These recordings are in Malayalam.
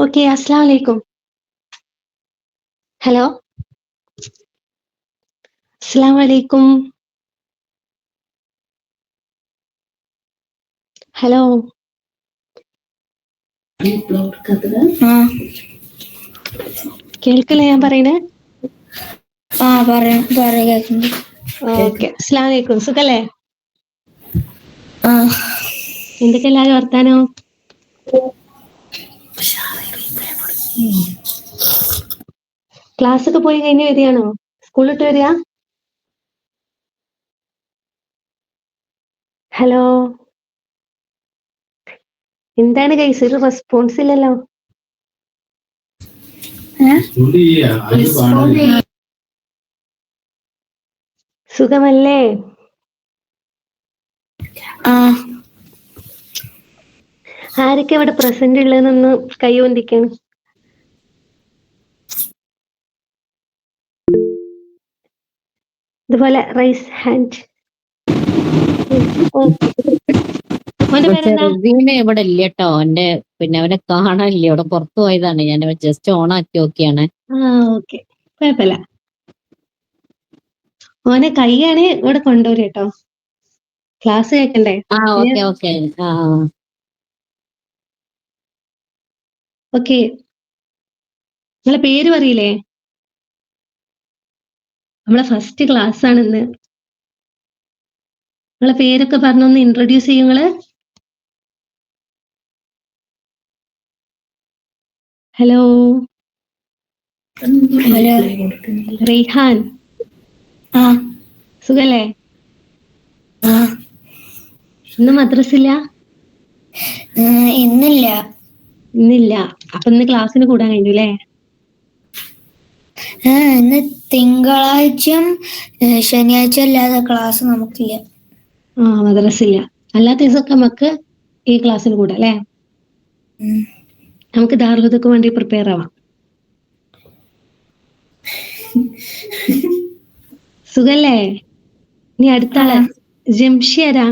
ഓക്കെ, അസ്സലാമു അലൈക്കും. ഹലോ, അസ്സലാമു അലൈക്കും. ഹലോ, കേൾക്കില്ലേ ഞാൻ പറയണേ? കേൾക്കുന്നുണ്ട്. ഓക്കെ, അസ്സലാമു അലൈക്കും. സുഖല്ലേ? ആ, എന്തൊക്കെ എല്ലാരും വർത്താനോ? ക്ലാസ് ഒക്കെ പോയി കഴിഞ്ഞ് വരികയാണോ? സ്കൂളിട്ട് വരിക? ഹലോ, എന്താണ് ഗൈസ്, ഒരു റെസ്പോൺസ് ഇല്ലല്ലോ? സുഖമല്ലേ? ആരൊക്കെ ഇവിടെ പ്രസന്റ് ഉള്ളതെന്നൊന്ന് കൈ കൊണ്ടിക്കാണ്. ഇതുപോലെ റൈസ് ഹാൻഡ്. മോന്റെ പേരെന്താ? ചെറുതീനെ ഇവിടെ ഇല്ല കേട്ടോ. പിന്നെ അവനെ കാണാനില്ല, ഇവിടെ പുറത്തു പോയതാണ്. ഞാൻ ജസ്റ്റ് ഓൺ ആക്കി നോക്കിയാണ്. ഓക്കെ, കുഴപ്പമില്ല. മോനെ കൈയാണ് ഇവിടെ കൊണ്ടുവരും കേട്ടോ, ക്ലാസ് കേൾക്കണ്ടേ? Okay okay. ഓക്കെ, നിങ്ങളെ പേര് പറയില്ലേ? നമ്മളെ ഫസ്റ്റ് ക്ലാസ് ആണ് ഇന്ന്. നിങ്ങളെ പേരൊക്കെ പറഞ്ഞൊന്ന് ഇൻട്രൊഡ്യൂസ് ചെയ്യും നിങ്ങള്. ഹലോ, റെയ്ഹാൻ, സുഖല്ലേ? ഇന്ന് മദ്രസില്ല? ഇന്നില്ല. ഇന്നില്ല. അപ്പൊ ഇന്ന് ക്ലാസ്സിന് കൂടാൻ കഴിഞ്ഞു അല്ലേ? ഇന്ന് തിങ്കളാഴ്ചയും ശനിയാഴ്ച അല്ലാതെ ക്ലാസ് നമുക്കില്ല. മദ്രസില്ല. അല്ലാത്ത ദിവസമൊക്കെ നമുക്ക് ഈ ക്ലാസ്സിന് കൂടാം അല്ലേ? നമുക്ക് ദാറുൽഹുദക്ക് വേണ്ടി പ്രിപ്പയർ ആവാം. സുഖല്ലേ? ഇനി അടുത്ത ആള് ജംഷിയരാ.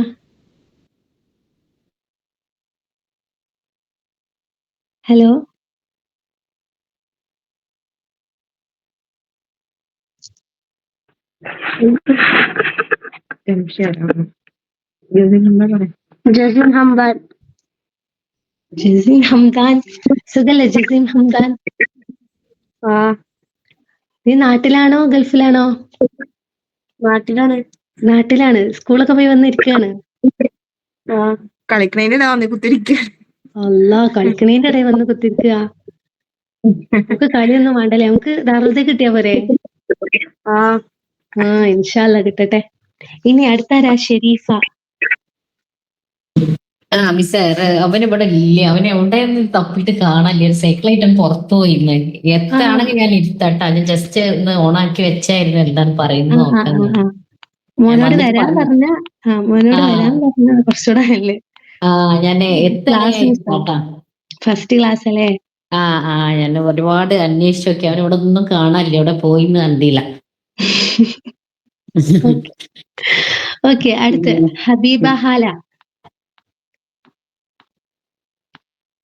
ഹലോ, ജസീം ഹംദാൻ. ജസീം ഹംദാൻ, സുഖല്ലേ ജസീം ഹംദാൻ? നീ നാട്ടിലാണോ ഗൾഫിലാണോ? നാട്ടിലാണ്. നാട്ടിലാണ്. സ്കൂളൊക്കെ പോയി വന്നിരിക്കുകയാണ്. കളിക്കണേന്റെ വന്ന് കുത്തിരിക്കുക. അല്ലാ, കളിക്കണേന്റെ ഇടയിൽ വന്ന് കുത്തിരിക്കുക. നമുക്ക് കളിയൊന്നും വേണ്ടല്ലേ, നമുക്ക് ദാറുൽഹുദ കിട്ടിയാ പോരെ? ഇൻഷാ അല്ലാ കിട്ടട്ടെ. ഇനി അടുത്താരാ? ഷെരീഫ. മിസ്സേ, അവനിവിടെ ഇല്ല. അവൻ എവിടെയൊന്നും തപ്പിട്ട് കാണാനില്ല. ഒരു സൈക്കിളായിട്ട് പുറത്തു പോയിന്ന്. എത്താണെങ്കിൽ ഞാൻ ഇരുത്തട്ടാ. ഞാൻ ജസ്റ്റ് ഒന്ന് ഓണാക്കി വെച്ചായിരുന്നു എന്താണ് പറയുന്നത് നോക്കാൻ. മോനോട് വരാൻ പറഞ്ഞ കുറച്ചുകൂടെ അല്ലേ? ഞാൻ എത്താട്ടാ. ഫസ്റ്റ് ക്ലാസ് അല്ലേ? ഞാൻ ഒരുപാട് അന്വേഷിച്ചു നോക്കി. അവൻ ഇവിടെ ഒന്നും കാണാനില്ല. ഇവിടെ പോയിന്ന് കണ്ടില്ല. ഓക്കെ, അടുത്ത് ഹബീബ ഹാല.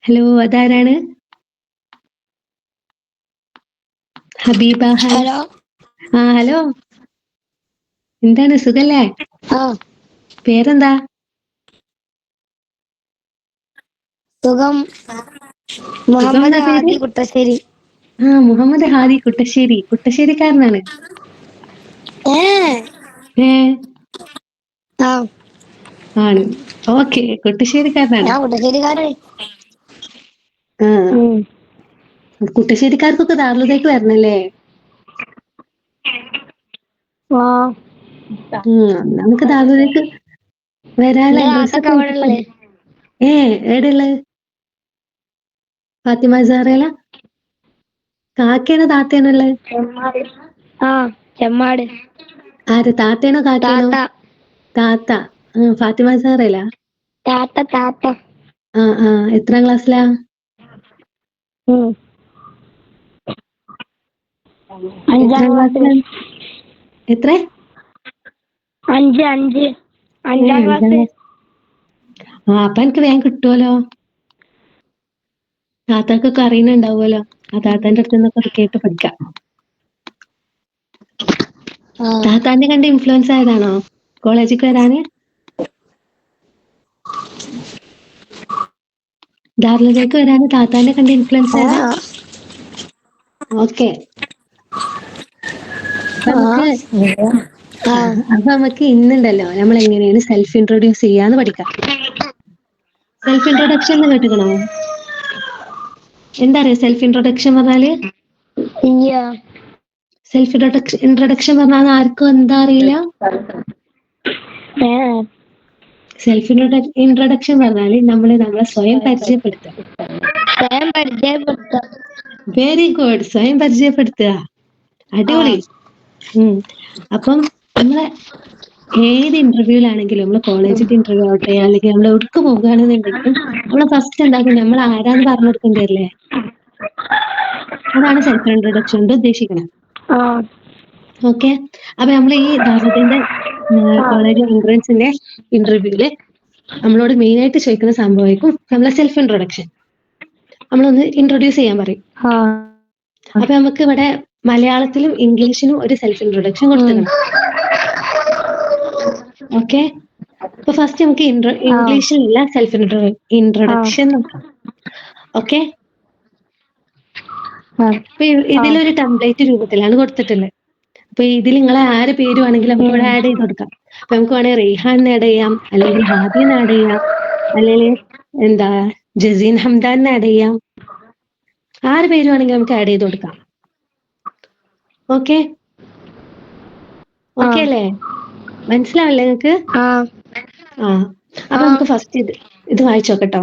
ഹലോ, അതാരാണ്? ഹബീബ ഹാല. ഹലോ, എന്താണ് സുഖല്ലേ? പേരെന്താ? സുഖം. മുഹമ്മദ് ഹാദി കുട്ടശ്ശേരി. മുഹമ്മദ് ഹാദി കുട്ടശ്ശേരി. കുട്ടശ്ശേരിക്കാരനാണ്. ആണ്. ഓക്കെ, കുട്ടശ്ശേരിക്കാരനാണ്. കുട്ടശ്ശേരിക്കാർക്കൊക്കെ ദാറുൽഹുദക്ക് വരണല്ലേ? നമുക്ക് ദാറുൽഹുദക്ക് വരാനുള്ള എവിടെയുള്ളത്? ഫാത്തിമ സഹറയില? കാക്കയാണോ താത്തയാണോ ഉള്ളത്? ചെമ്മാട്. ആര്, താത്തയാണോ കാക്കയാണോ? താത്ത. ഫാത്തിമ സഹറയില? താത്ത. എത്രാം ക്ലാസ്സിലാ? അഞ്ചാം ക്ലാസ്സിൽ. എത്ര? 5. അഞ്ചാം ക്ലാസ്. അപ്പൊ എനിക്ക് വേഗം കിട്ടുമല്ലോ. താത്താക്കൊക്കെ അറിയുന്നുണ്ടാവുമല്ലോ, ആ താത്താന്റെ അടുത്ത് നിന്നൊക്കെ കേട്ട് പഠിക്കാം. താത്താന്റെ കണ്ട് ഇൻഫ്ലുവൻസ് ആയതാണോ കോളേജിൽ വരാന്? ദാർലുദയ്ക്ക് വരാന് താത്താന്റെ കണ്ട് ഇൻഫ്ലുവൻസ് ആയതാ? ഓക്കെ, അപ്പൊ നമുക്ക് ഇന്നുണ്ടല്ലോ നമ്മൾ എങ്ങനെയാണ് സെൽഫ് ഇൻട്രൊഡ്യൂസ് ചെയ്യാന്ന് പഠിക്കാം. സെൽഫ് ഇൻട്രൊഡക്ഷൻ എന്ന് കേട്ടിക്കണോ? എന്താ അറിയാ സെൽഫ് ഇൻട്രൊഡക്ഷൻ പറഞ്ഞാല്? സെൽഫ് ഇൻട്രൊഡക്ഷൻ പറഞ്ഞാൽ ആർക്കും എന്താ അറിയില്ല. സെൽഫ് ഇൻട്രൊഡക്ഷൻ പറഞ്ഞാല് നമ്മളെ സ്വയം പരിചയപ്പെടുത്തുക. വെരി ഗുഡ്, സ്വയം പരിചയപ്പെടുത്തുക. അടിപൊളി. അപ്പം നമ്മളെ ഏത് ഇന്റർവ്യൂലാണെങ്കിലും, നമ്മള് കോളേജിന്റെ ഇന്റർവ്യൂ ആവട്ടെ, അല്ലെങ്കിൽ നമ്മൾ എവിടേക്ക് പോകുകയാണെന്നുണ്ടെങ്കിലും നമ്മള് ഫസ്റ്റ് എന്താക്കും, നമ്മൾ ആരാന്ന് പറഞ്ഞു കൊടുക്കണ്ടല്ലേ? അതാണ് സെൽഫ് ഇൻട്രൊഡക്ഷൻ കൊണ്ട് ഉദ്ദേശിക്കുന്നത്. ഓക്കെ, അപ്പൊ നമ്മൾ ഈ ദാർലുദീന്റെ കോളേജ് എൻട്രൻസിന്റെ ഇന്റർവ്യൂല് നമ്മളോട് മെയിൻ ആയിട്ട് ചോദിക്കുന്ന സംഭവമായിരിക്കും നമ്മളെ സെൽഫ് ഇൻട്രൊഡക്ഷൻ. നമ്മളൊന്ന് ഇൻട്രൊഡ്യൂസ് ചെയ്യാൻ പറയും. അപ്പൊ നമുക്ക് ഇവിടെ മലയാളത്തിലും ഇംഗ്ലീഷിനും ഒരു സെൽഫ് ഇൻട്രൊഡക്ഷൻ കൊടുത്തിട്ടുണ്ട്. ഓക്കെ, അപ്പൊ ഫസ്റ്റ് നമുക്ക് ഇംഗ്ലീഷിലുള്ള സെൽഫ് ഇൻട്രൊഡക്ഷൻ നോക്കാം. ഓക്കെ, അപ്പൊ ഇതിലൊരു ടെംപ്ലേറ്റ് രൂപത്തിലാണ് കൊടുത്തിട്ടുള്ളത്. അപ്പൊ ഇതിൽ നിങ്ങളെ ആരെ പേര് വേണമെങ്കിലും നമുക്ക് ഇവിടെ ആഡ് ചെയ്ത് കൊടുക്കാം. അപ്പൊ നമുക്ക് വേണമെങ്കിൽ റെയ്ഹാൻ ആഡ് ചെയ്യാം, അല്ലെങ്കിൽ ഹാദിൻ ആഡ് ചെയ്യാം, അല്ലെങ്കിൽ എന്താ ജസീൻ ഹംദാൻ ആഡ് ചെയ്യാം. ആര് പേര് വേണമെങ്കിൽ നമുക്ക് ആഡ് ചെയ്ത് കൊടുക്കാം. ഓക്കെ, ഓക്കെ അല്ലേ? മനസ്സിലാവില്ലേ നിങ്ങക്ക്? അപ്പൊ നമുക്ക് ഫസ്റ്റ് ഇത് വായിച്ചു നോക്കട്ടോ.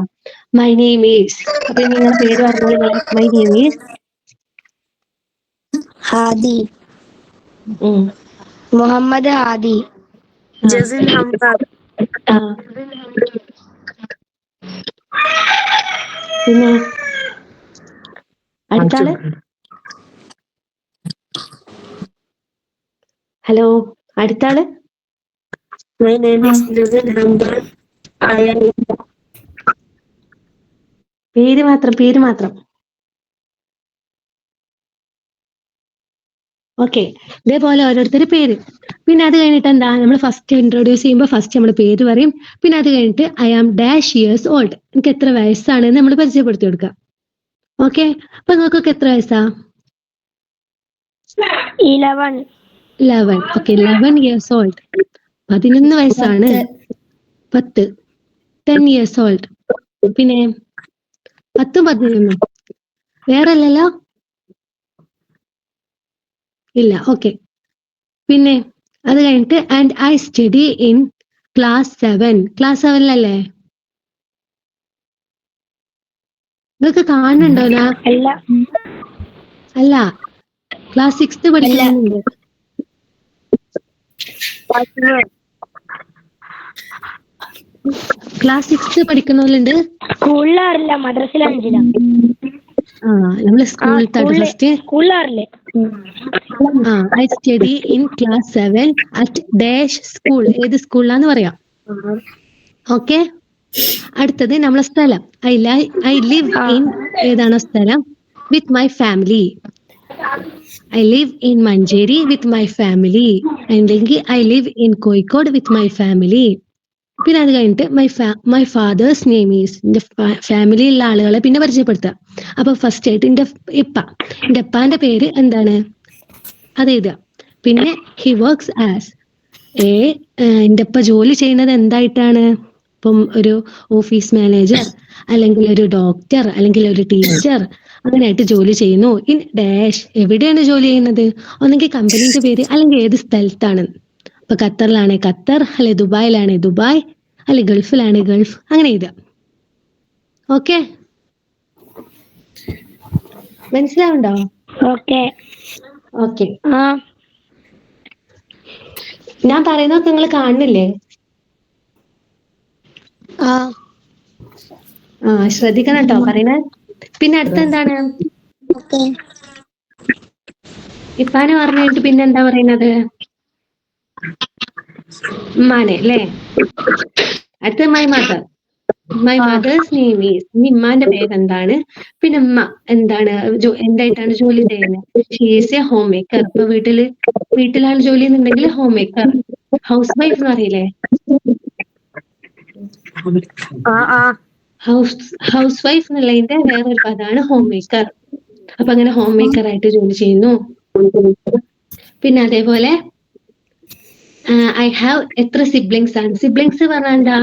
മൈ നെയിം ഈസ്, അപ്പൊ നിങ്ങളുടെ പേര് പറഞ്ഞോളൂ. My name is Hadi, Muhammad Hadi. Jasin Hamdan. പിന്നെ അടുത്താള്? ഹലോ, അടുത്താള്? My name is Jazin Hamdan. I am പേര് മാത്രം. ഓക്കെ, ഇതേപോലെ ഓരോരുത്തർ പേര്. പിന്നെ അത് കഴിഞ്ഞിട്ട് എന്താ, നമ്മൾ ഫസ്റ്റ് ഇൻട്രൊഡ്യൂസ് ചെയ്യുമ്പോൾ ഫസ്റ്റ് നമ്മൾ പേര് പറയും. പിന്നെ അത് കഴിഞ്ഞിട്ട് I am dash years old, എനിക്ക് എത്ര വയസ്സാണെന്ന് നമ്മൾ പരിചയപ്പെടുത്തി കൊടുക്കുക. ഓക്കെ, അപ്പൊ നിങ്ങൾക്കൊക്കെ എത്ര വയസ്സാ? 11. Okay, 11 years old. 11 വയസ്സാണ്. 10 ഇയേഴ്സ് ഓൾഡ്. പിന്നെ 10 11 വേറെ അല്ലല്ലോ? ഇല്ല. ഓക്കെ, പിന്നെ അത് കഴിഞ്ഞിട്ട് and I study in class 7. Class 7 നിങ്ങൾക്ക് കാണുന്നുണ്ടോ? അല്ല, ക്ലാസ് 6 പഠിക്കുന്നുണ്ട്. ക്ലാസ് 6 പഠിക്കുന്നവരുണ്ട്. സ്കൂളിലാറില്ല, മദ്രസയിലാണ്. നമ്മള് സ്കൂളിൽ I study in class 7 at dash school. ഏത് സ്കൂളിലാന്ന് പറയാം. ഓക്കെ, അടുത്തത് നമ്മളെ സ്ഥലം. ഐ ലിവ് ഇൻ, ഏതാണോ സ്ഥലം, with my family. I live in Manjeri with my family, അല്ലെങ്കിൽ I live in Kozhikode with my family. പിന്നെ അത് കഴിഞ്ഞിട്ട് മൈ ഫാദേഴ്സ് നെയിം ഈസ്, എന്റെ ഫാമിലിയിലുള്ള ആളുകളെ പിന്നെ പരിചയപ്പെടുത്തുക. അപ്പൊ ഫസ്റ്റ് ആയിട്ട് എന്റെ അപ്പാന്റെ പേര് എന്താണ് അത് എഴുതുക. പിന്നെ ഹി വർക്ക്സ് ആസ് എന്റെ അപ്പ ജോലി ചെയ്യുന്നത് എന്തായിട്ടാണ്? ഇപ്പം ഒരു ഓഫീസ് മാനേജർ, അല്ലെങ്കിൽ ഒരു ഡോക്ടർ, അല്ലെങ്കിൽ ഒരു ടീച്ചർ, അങ്ങനെയായിട്ട് ജോലി ചെയ്യുന്നു. ഇൻ ഡാഷ്, എവിടെയാണ് ജോലി ചെയ്യുന്നത്? ഒന്നെങ്കിൽ കമ്പനീന്റെ പേര്, അല്ലെങ്കിൽ ഏത് സ്ഥലത്താണ്. ഇപ്പൊ ഖത്തറിലാണെ ഖത്തർ, അല്ലെ ദുബായിലാണെ ദുബായ്, അല്ലെ ഗൾഫിലാണെ ഗൾഫ്, അങ്ങനെ എഴുതാം. ഓക്കെ, മനസ്സിലാവുണ്ടോ? ഓക്കെ, ഞാൻ പറയുന്നതൊക്കെ നിങ്ങൾ കാണുന്നില്ലേ? ശ്രദ്ധിക്കണം കേട്ടോ പറയുന്നത്. പിന്നെ അടുത്ത എന്താണ്? ഇപ്പാനെ പറഞ്ഞു കഴിഞ്ഞിട്ട് പിന്നെ എന്താ പറയുന്നത്? ഉമ്മാനെ അല്ലേ? അടുത്ത my mother. My mother's name is, ഇമ്മാന്റെ പേരെന്താണ്, പിന്നെ ഉമ്മ എന്താണ് എന്തായിട്ടാണ് ജോലി ചെയ്യുന്നത്. She is A home maker. ഇപ്പൊ വീട്ടിലാണ് ജോലി എന്നുണ്ടെങ്കിൽ ഹോം മേക്കർ. ഹൗസ് വൈഫ് എന്ന് അറിയില്ലേ? ഹൗസ് വൈഫ് എന്നുള്ളതിന്റെ വേറൊരു പദമാണ് ഹോം മേക്കർ. അപ്പൊ അങ്ങനെ ഹോം മേക്കർ ആയിട്ട് ജോലി ചെയ്യുന്നു. പിന്നെ അതേപോലെ ഐ ഹാവ് എത്ര സിബ്ലിങ്സ് ആണ്? സിബ്ലിങ്സ് പറഞ്ഞാൽ എന്താ?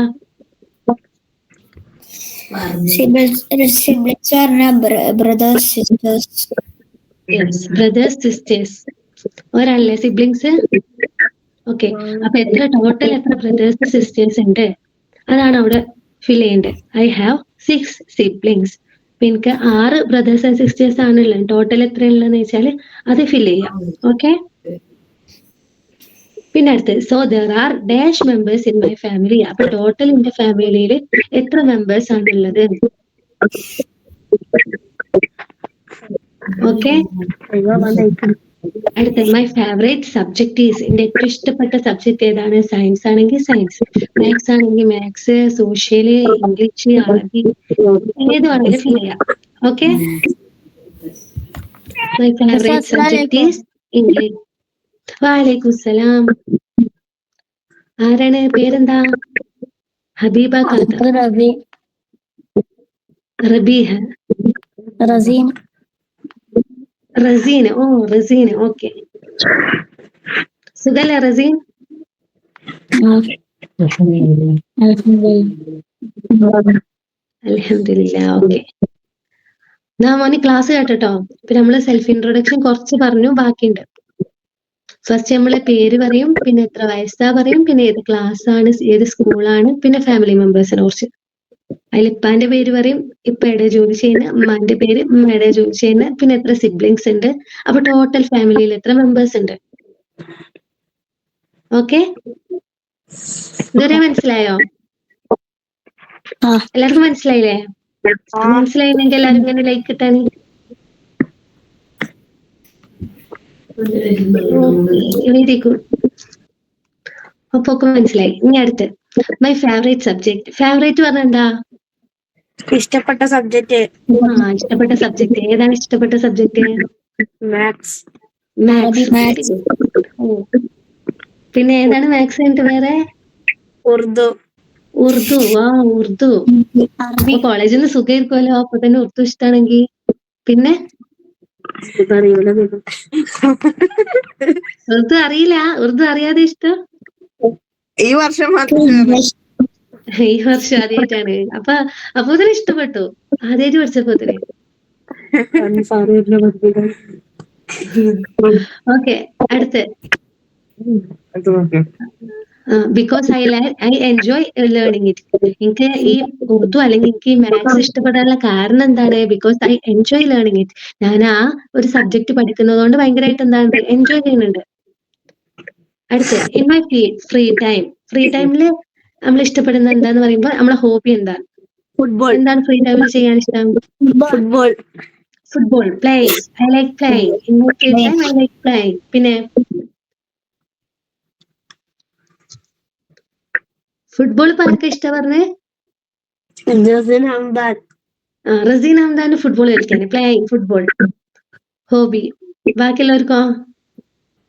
Brothers sisters. ബ്രദേഴ്സ് സിസ്റ്റേഴ്സ് ഒരാളല്ലേ സിബ്ലിങ്സ്? ഓക്കെ, അപ്പൊ ടോട്ടൽ എത്ര ബ്രദേഴ്സ് സിസ്റ്റേഴ്സ് ഉണ്ട് അതാണ് അവിടെ ഫിൽ ചെയ്യേണ്ടത്. I have 6 siblings. അപ്പൊ എനിക്ക് 6 ബ്രദേഴ്സ് ആൻഡ് സിസ്റ്റേഴ്സ് ആണുള്ളത്. ടോട്ടൽ എത്രയുള്ളതെന്ന് വെച്ചാൽ അത് ഫിൽ ചെയ്യാം. ഓക്കെ, പിന്നെ അടുത്ത് so there are dash members in my family. അപ്പൊ ടോട്ടൽ എന്റെ ഫാമിലിയിൽ എത്ര മെമ്പേഴ്സ് ആണുള്ളത്? ഓക്കെ, അടുത്ത മൈ ഫേവറേറ്റ് സബ്ജക്ട് ഈസ്. എന്റെ ഏറ്റവും ഇഷ്ടപ്പെട്ട സബ്ജക്ട് ഏതാണ്? സയൻസ് ആണെങ്കിൽ സയൻസ്, മാത്സ് ആണെങ്കിൽ മാത്സ്, സോഷ്യല്, ഇംഗ്ലീഷ്, അറബി, ഏത് വേണമെങ്കിലും ഫിൽ ചെയ്യാം. Okay, my favourite subject is English. വലൈക്കും സലാം. ആരാണ്? പേരെന്താ? ഹബീബ ഖാദർ. റബീഹ. റസീൻ. ഓ റസീൻ. ഓക്കെ, സുഖല്ലേ റസീൻ? അൽഹംദുലില്ലാ. ഓക്കെ, മോന് ക്ലാസ് കേട്ടോ. ഇപ്പൊ നമ്മള് സെൽഫ് ഇൻട്രൊഡക്ഷൻ കുറച്ച് പറഞ്ഞു, ബാക്കിയുണ്ട്. ഫസ്റ്റ് നമ്മളെ പേര് പറയും, പിന്നെ എത്ര വയസ്സാ പറയും, പിന്നെ ഏത് ക്ലാസ് ആണ്, ഏത് സ്കൂളാണ്, പിന്നെ ഫാമിലി മെമ്പേഴ്സിനെ കുറിച്ച്. അതിൽ ഇപ്പാന്റെ പേര് പറയും, ഇപ്പ എവിടെ ജോലി ചെയ്യുന്ന, ഉമ്മാന്റെ പേര്, ഉമ്മ എവിടെ ജോലി ചെയ്യുന്ന, പിന്നെ എത്ര സിബ്ലിങ്സ് ഉണ്ട്, അപ്പൊ ടോട്ടൽ ഫാമിലിയിൽ എത്ര മെമ്പേഴ്സ് ഉണ്ട്. ഓക്കെ, ഇതുവരെ മനസ്സിലായോ? എല്ലാവർക്കും മനസ്സിലായില്ലേ? മനസ്സിലായില്ലെങ്കിൽ എല്ലാരും ഇങ്ങനെ ലൈക്ക് ഇട്ടാണ്. Very good. അപ്പൊ ഒക്കെ മനസ്സിലായി. ഇനി അടുത്ത് മൈ ഫേവറേറ്റ് സബ്ജക്ട്. ഫേവറേറ്റ് പറഞ്ഞാൽ എന്താ? ഇഷ്ടപ്പെട്ട സബ്ജക്റ്റ്. ഇഷ്ടപ്പെട്ട സബ്ജക്ട് ഏതാണ്? ഇഷ്ടപ്പെട്ട സബ്ജക്ട് മാത്സ്. മാത്സ്. പിന്നെ ഏതാണ് മാത്സ് കഴിഞ്ഞിട്ട് വേറെ? ഉറുദു. ഉറുദു. ഉറുദു. അപ്പൊ കോളേജിൽ നിന്ന് സുഖമായിരിക്കുമല്ലോ അപ്പൊ തന്നെ ഉറുദു ഇഷ്ടാണെങ്കിൽ. പിന്നെ ഉറുദു അറിയില്ല? ഉറുദു അറിയാതെ ഇഷ്ടം? ഈ വർഷം ആദ്യമായിട്ടാണ്. അപ്പൊ തന്നെ ഇഷ്ടപ്പെട്ടു ആദ്യമായിട്ട് പഠിച്ചപ്പോ തന്നെ. ഓക്കെ, അടുത്ത് because I enjoy learning it. എനിക്ക് ഈ ഉറുദു അല്ലെങ്കിൽ എനിക്ക് ഈ മാത്സ് ഇഷ്ടപ്പെടാനുള്ള കാരണം എന്താണ്? Because I enjoy learning it. ഞാൻ ആ ഒരു സബ്ജക്ട് പഠിക്കുന്നത് കൊണ്ട് ഭയങ്കരമായിട്ട് എന്താണ് എൻജോയ് ചെയ്യുന്നുണ്ട്. അടുത്ത് in my free time. Free ടൈമില് നമ്മൾ ഇഷ്ടപ്പെടുന്ന എന്താന്ന് പറയുമ്പോൾ നമ്മളെ ഹോബി എന്താണ്? ഫുട്ബോൾ. എന്താണ് ഫ്രീ ടൈമിൽ ചെയ്യാൻ ഇഷ്ടം? Football. Playing. I like playing. In my free time I like playing. പിന്നെ ഫുട്ബോൾ പറഞ്ഞ ഇഷ്ടം പറഞ്ഞേ? റസീൻ ഹംദാൻ ഫുട്ബോൾ കളിക്കാന്. Playing football hobby. ബാക്കിയുള്ളവർക്കോ?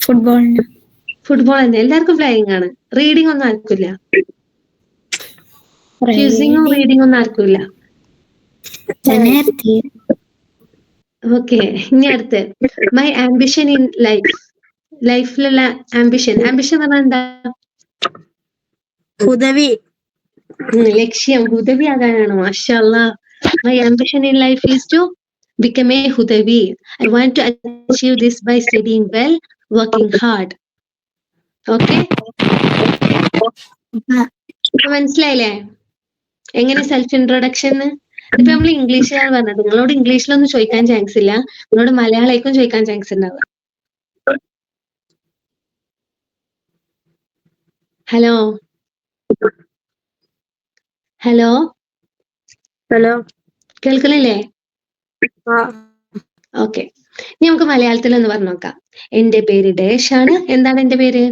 ഫുട്ബോൾ തന്നെ. എല്ലാവർക്കും പ്ലേയിങ് ആണ്. റീഡിംഗ് ഒന്നും ആർക്കില്ല. ഫ്യൂസിങ്ങും റീഡിംഗ് ഒന്നും ആർക്കില്ല. ഓക്കെ, ഇനി അടുത്ത് മൈ ആംബിഷൻ ഇൻ ലൈഫിലുള്ള ആംബിഷൻ പറഞ്ഞാൽ എന്താ? ഹുദവി. ലക്ഷ്യം. ഹുദവി ആകാനാണോ? മാഷാ അല്ലാഹ്. My ambition in life is to become a Hudavi. I want to achieve this by studying well, working hard. Okay? മനസ്സിലായില്ലേ എങ്ങനെ സെൽഫ് ഇൻട്രൊഡക്ഷൻ? ഇപ്പൊ നമ്മൾ ഇംഗ്ലീഷിലാണ് പറഞ്ഞത്. നിങ്ങളോട് ഇംഗ്ലീഷിലൊന്നും ചോദിക്കാൻ ചാൻസ് ഇല്ല, നിങ്ങളോട് മലയാളേക്കും ചോദിക്കാൻ ചാൻസ് ഉണ്ടാവുക. ഹലോ ഹലോ ഹലോ, കേൾക്കണില്ലേ? ഓക്കെ, ഇനി നമുക്ക് മലയാളത്തിൽ ഒന്ന് പറഞ്ഞു നോക്കാം. എന്റെ പേര് ഡേഷ് ആണ്. എന്താണ് എന്റെ പേര്?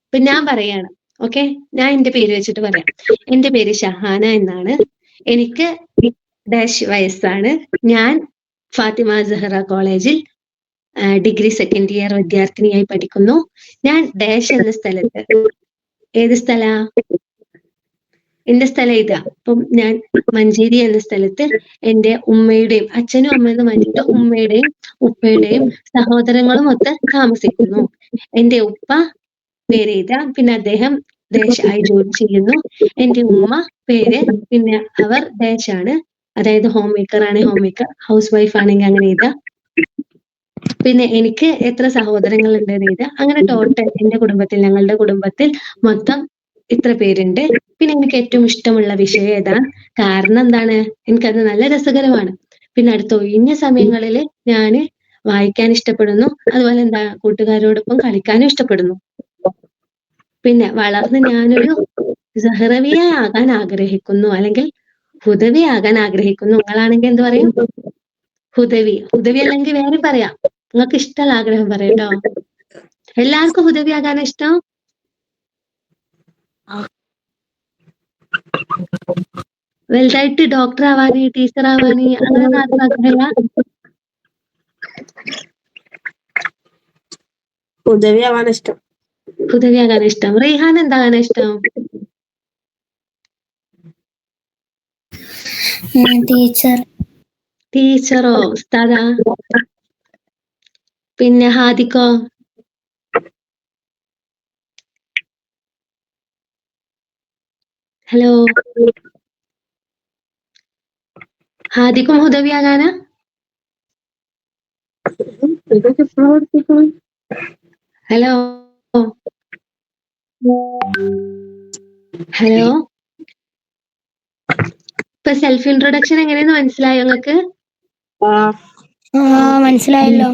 ഇപ്പൊ ഞാൻ പറയാണ്, ഓക്കെ, ഞാൻ എന്റെ പേര് വെച്ചിട്ട് പറയാം. എന്റെ പേര് ഷഹാന എന്നാണ്. എനിക്ക് ഡാഷ് വയസ്സാണ്. ഞാൻ ഫാത്തിമ സഹറ കോളേജിൽ ഡിഗ്രി സെക്കൻഡ് ഇയർ വിദ്യാർത്ഥിനിയായി പഠിക്കുന്നു. ഞാൻ ഡാഷ് എന്ന സ്ഥലത്ത്, ഏത് സ്ഥല? എന്റെ സ്ഥലം ഇതാ. അപ്പം ഞാൻ മഞ്ചേരി എന്ന സ്ഥലത്ത് എന്റെ ഉമ്മയുടെയും, അച്ഛനും അമ്മയെന്ന് മാറ്റിയിട്ട് ഉമ്മയുടെയും ഉപ്പയുടെയും സഹോദരങ്ങളും ഒത്ത് താമസിക്കുന്നു. എന്റെ ഉപ്പ പേര് ഇതാ, പിന്നെ അദ്ദേഹം ഡാഷ് ആയി ജോലി ചെയ്യുന്നു. എന്റെ ഉമ്മ പേര്, പിന്നെ അവർ ഡാഷ് ആണ്, അതായത് ഹോം മേക്കർ ആണ്, ഹോം മേക്കർ. ഹൗസ് വൈഫ് ആണെങ്കിൽ അങ്ങനെ ഇതാ. പിന്നെ എനിക്ക് എത്ര സഹോദരങ്ങൾ ഉണ്ട് ഇത്, അങ്ങനെ ടോട്ടൽ എന്റെ കുടുംബത്തിൽ, ഞങ്ങളുടെ കുടുംബത്തിൽ മൊത്തം ഇത്ര പേരുണ്ട്. പിന്നെ എനിക്ക് ഏറ്റവും ഇഷ്ടമുള്ള വിഷയം ഏതാണ്? കാരണം എന്താണ്? എനിക്കത് നല്ല രസകരമാണ്. പിന്നെ അടുത്ത ഒഴിഞ്ഞ സമയങ്ങളിൽ ഞാൻ വായിക്കാൻ ഇഷ്ടപ്പെടുന്നു. അതുപോലെ എന്താ, കൂട്ടുകാരോടൊപ്പം കളിക്കാനും ഇഷ്ടപ്പെടുന്നു. പിന്നെ വളർന്ന് ഞാനൊരു സഹറവിയ ആകാൻ ആഗ്രഹിക്കുന്നു, അല്ലെങ്കിൽ ഹുദവി ആകാൻ ആഗ്രഹിക്കുന്നു. നിങ്ങളാണെങ്കിൽ എന്ത് പറയും? ഹുദവി. ഹുദവി അല്ലെങ്കിൽ വേറെ പറയാം. നിങ്ങൾക്ക് ഇഷ്ടമുള്ള ആഗ്രഹം പറയട്ടോ. എല്ലാവർക്കും ഹുദവി ആകാൻ ഇഷ്ടം? വലുതായിട്ട് ഡോക്ടർ ആവാന്, ടീച്ചർ ആവാന്, അങ്ങനെ ആർക്കും ആഗ്രഹമില്ല? ഉദവി ആവാൻ ഇഷ്ടം. ഹുദവി ആകാൻ ഇഷ്ടം. റെയ്ഹാൻ എന്താകാൻ ഇഷ്ടം? ടീച്ചർ. ടീച്ചറോ, ഉസ്താദാ? പിന്നെ ഹാദിക്കോ? ഹലോ, ഹാദിക്കും ഹുദവി ആകാനാ? ഹലോ ഹലോ, ഇപ്പൊ സെൽഫ് ഇൻട്രൊഡക്ഷൻ എങ്ങനെയെന്ന് മനസ്സിലായോ നിങ്ങൾക്ക്? മനസ്സിലായല്ലോ.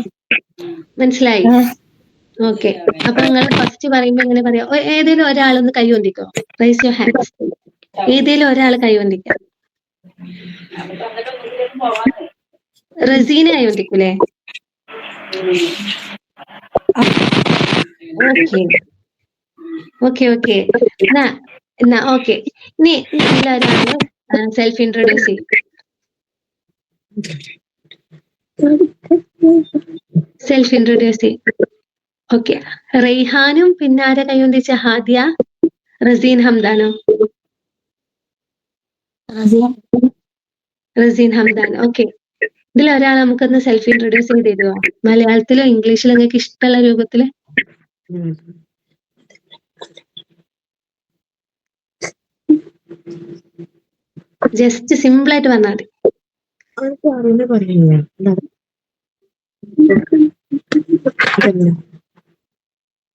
മനസ്സിലായി. ഓക്കെ, അപ്പൊ നിങ്ങൾ ഫസ്റ്റ് പറയുമ്പോ എങ്ങനെ പറയാ? ഏതെങ്കിലും ഒരാളൊന്ന് കൈ പൊന്തിക്കോ. Raise your hands. ഏതെങ്കിലും ഒരാൾ കൈ പൊന്തിക്കാം. റസീന കൈ പൊന്തിക്കൂലേ? ഓക്കെ ഓക്കെ ഓക്കെ, എന്നാ ഓക്കെ. ഇനി ഇതിലൊരാള് സെൽഫ് ഇൻട്രൊഡ്യൂസ് ചെയ്യും. സെൽഫ് ഇൻട്രൊഡ്യൂസ് ചെയ്യും. ഓക്കെ, റെയ്ഹാനും പിന്നെ ആരെ കൈ പൊന്തിച്ച? ഹാദിയ, റസീൻ ഹംദാനോ? റസീൻ ഹംദാൻ. ഓക്കെ, ഇതിലൊരാൾ നമുക്കൊന്ന് സെൽഫ് ഇൻട്രൊഡ്യൂസ് ചെയ്ത് തരുമോ? മലയാളത്തിലോ ഇംഗ്ലീഷിലോ നിങ്ങൾക്ക് ഇഷ്ടമുള്ള രൂപത്തില്? ജസ്റ്റ് സിമ്പിൾ ആയിട്ട് പറഞ്ഞാൽ മതി.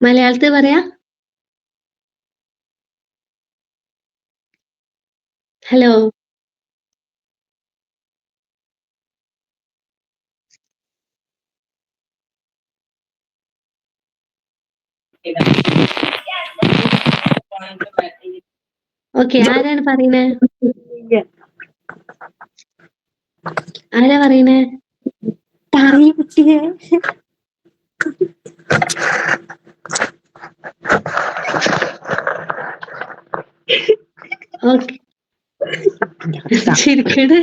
മലയാളത്തിൽ പറയാ. ഹലോ, ഓക്കെ, ആരാണ് പറയുന്നേ? ആരാ പറയുന്നേ? ഓക്കെ, ചിരിക്കട്.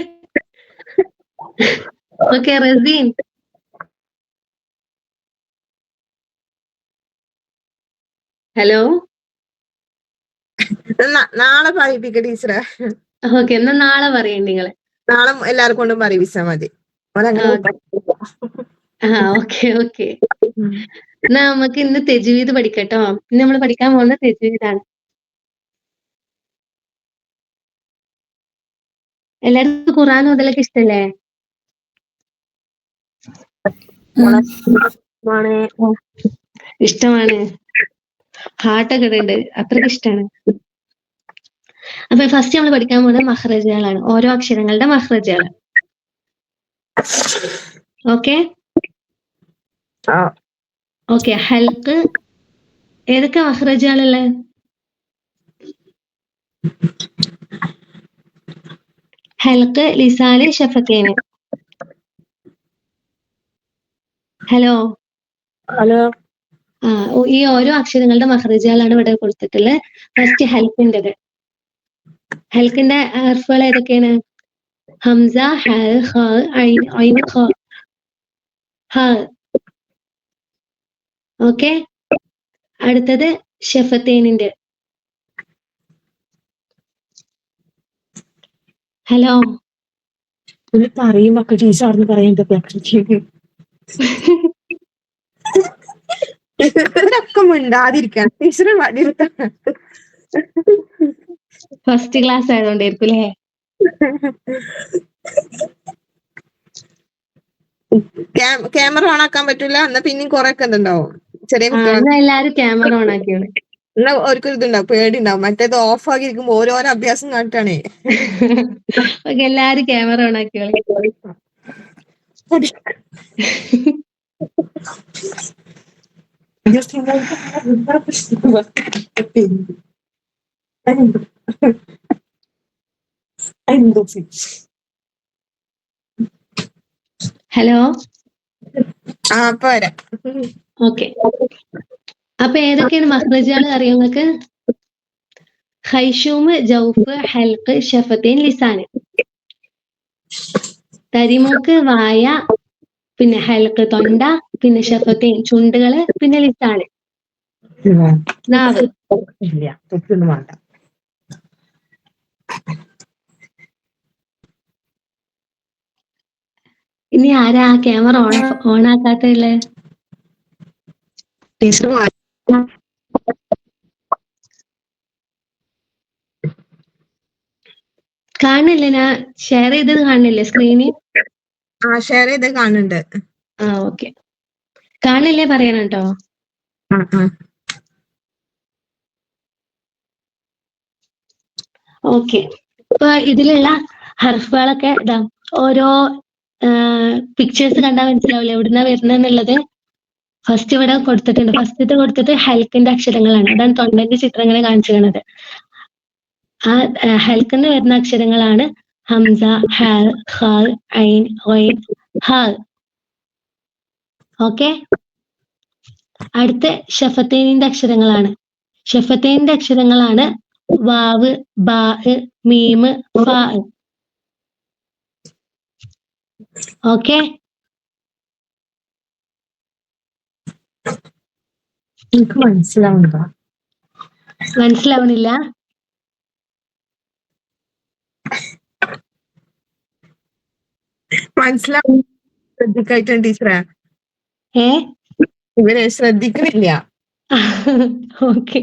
ഓക്കെ, റസീൻ. ഹലോ, നാളെ പറയിപ്പിക്ക ടീച്ചറെ. ഓക്കെ, എന്നാ നാളെ പറയണ്ട നിങ്ങള്. നാളെ എല്ലാവർക്കും കൊണ്ടും പറയിപ്പിച്ചാ മതി. ഓക്കെ ഓക്കെ, എന്നാ നമുക്ക് ഇന്ന് തെജ്വീദ് പഠിക്കട്ടോ. ഇന്ന് നമ്മൾ പഠിക്കാൻ പോകുന്ന തെജ്വീദാണ്. എല്ലാവർക്കും ഖുർആൻ ഓതലൊക്കെ ഇഷ്ടല്ലേ? ഇഷ്ടമാണ്. ഹാർട്ടൊക്കെ ഇടുന്നുണ്ട്, അത്രയ്ക്ക് ഇഷ്ടമാണ്. അപ്പൊ ഫസ്റ്റ് നമ്മൾ പഠിക്കാൻ പോകുന്നത് മഖ്റജുകളാണ്, ഓരോ അക്ഷരങ്ങളുടെ മഖ്റജുകൾ. ഓക്കെ ഓക്കെ, ഹൽക്ക് ഏതൊക്കെ മഖ്റജുകളുള്ളേ? ഹൽക്ക്, ലിസാന്, ഷഫത്തേന്. ഹലോ ഹലോ, ഈ ഓരോ അക്ഷരങ്ങളുടെ മഹ്റജുകളാണ് ഇവിടെ കൊടുത്തിട്ടുള്ളത്. ഫസ്റ്റ് ഹൽക്കിൻ്റെത്. ഹൽക്കിന്റെ ഹർഫുകൾ ഏതൊക്കെയാണ്? ഹംസ, ഹ, ഹ, ഐൻ, ഐൻ, ഖ, ഹ. ഓക്കെ, അടുത്തത് ഷഫത്തൈനിന്റെ. ഹലോ, പറയുമ്പോ ടീച്ചർ പറയുന്നത് ഇവരൊക്കെ മിണ്ടാതിരിക്കാൻ ടീച്ചറെ വടിയെടുത്താണ്. ഫസ്റ്റ് ക്ലാസ് ആയതുകൊണ്ടായിരിക്കും അല്ലേ? ക്യാമറ ഓൺ ആക്കാൻ പറ്റൂല എന്നാ പിന്നെയും കുറെ ഒക്കെ എന്തുണ്ടാവും ചെറിയ കുട്ടികൾ. എല്ലാരും ക്യാമറ ഓൺ ആക്കിയോളെ. എന്നാ അവർക്കൊരു ഇതുണ്ടാവും, പേടിണ്ടാവും. മറ്റേത് ഓഫ് ആക്കി ഇരിക്കുമ്പോ ഓരോരോ അഭ്യാസം കാണിട്ടാണേ. എല്ലാരും ക്യാമറ ഓൺ ആക്കിയോളെ. ഹലോ, പോരാ. ഓക്കെ. അപ്പൊ ഏതൊക്കെയാണ് മഹ്റജുകൾ അറിയോ നിങ്ങൾക്ക്? ഖൈഷൂം, ജൗഫ്, ഹൽക്ക്, ഷഫത്തൈൻ, ലിസാന്. തരിമൂക്ക്, വായ, പിന്നെ ഹൽക്ക് തൊണ്ട, പിന്നെ ഷഫത്തൈൻ ചുണ്ടുകള്, പിന്നെ ലിസാന് നാവ്. ഇല്ല, തൊട്ടൊന്നും വേണ്ട. ഇനി ആരാ ക്യാമറ ഓൺ ആക്കാത്തല്ലേ? ടീച്ചർ കാണില്ലേ? ഞാൻ ഷെയർ ചെയ്തത് കാണില്ലേ സ്ക്രീനിൽ? ഷെയർ ചെയ്ത് കാണുന്നുണ്ട്. ഓക്കെ. കാണില്ലേ പറയണം കേട്ടോ. ഓക്കെ, ഇപ്പൊ ഇതിലുള്ള ഹർഫുകളൊക്കെ ഇതാ ഓരോ പിക്ചേഴ്സ് കണ്ടാൽ മനസ്സിലാവില്ല എവിടുന്നാ വരുന്നെന്നുള്ളത്. ഫസ്റ്റ് ഇവിടെ കൊടുത്തിട്ടുണ്ട്. ഫസ്റ്റത്തെ കൊടുത്തിട്ട് ഹൽക്കിന്റെ അക്ഷരങ്ങളാണ്. അതാണ് തൊണ്ടന്റെ ചിത്രം ഇങ്ങനെ കാണിച്ചു തരുന്നത്. ആ ഹൽക്കിന്ന് വരുന്ന അക്ഷരങ്ങളാണ് ഹംസ, ഹ, ഖ, ഐൻ, ഖൈൻ, ഹ. ഓക്കെ, അടുത്ത ഷഫത്തൈനിന്റെ അക്ഷരങ്ങളാണ്. ഷഫത്തൈനിന്റെ അക്ഷരങ്ങളാണ് വാവ്, ബാ, മീമ്, ഫാ. ഓക്കെ, എനിക്ക് മനസ്സിലാവുന്നുണ്ടോ? മനസ്സിലാവണില്ല? മനസ്സിലാവും, ശ്രദ്ധിക്കായിട്ടാണ് ടീച്ചറെ. ഇവരെ ശ്രദ്ധിക്കുന്നില്ല. ഓക്കെ,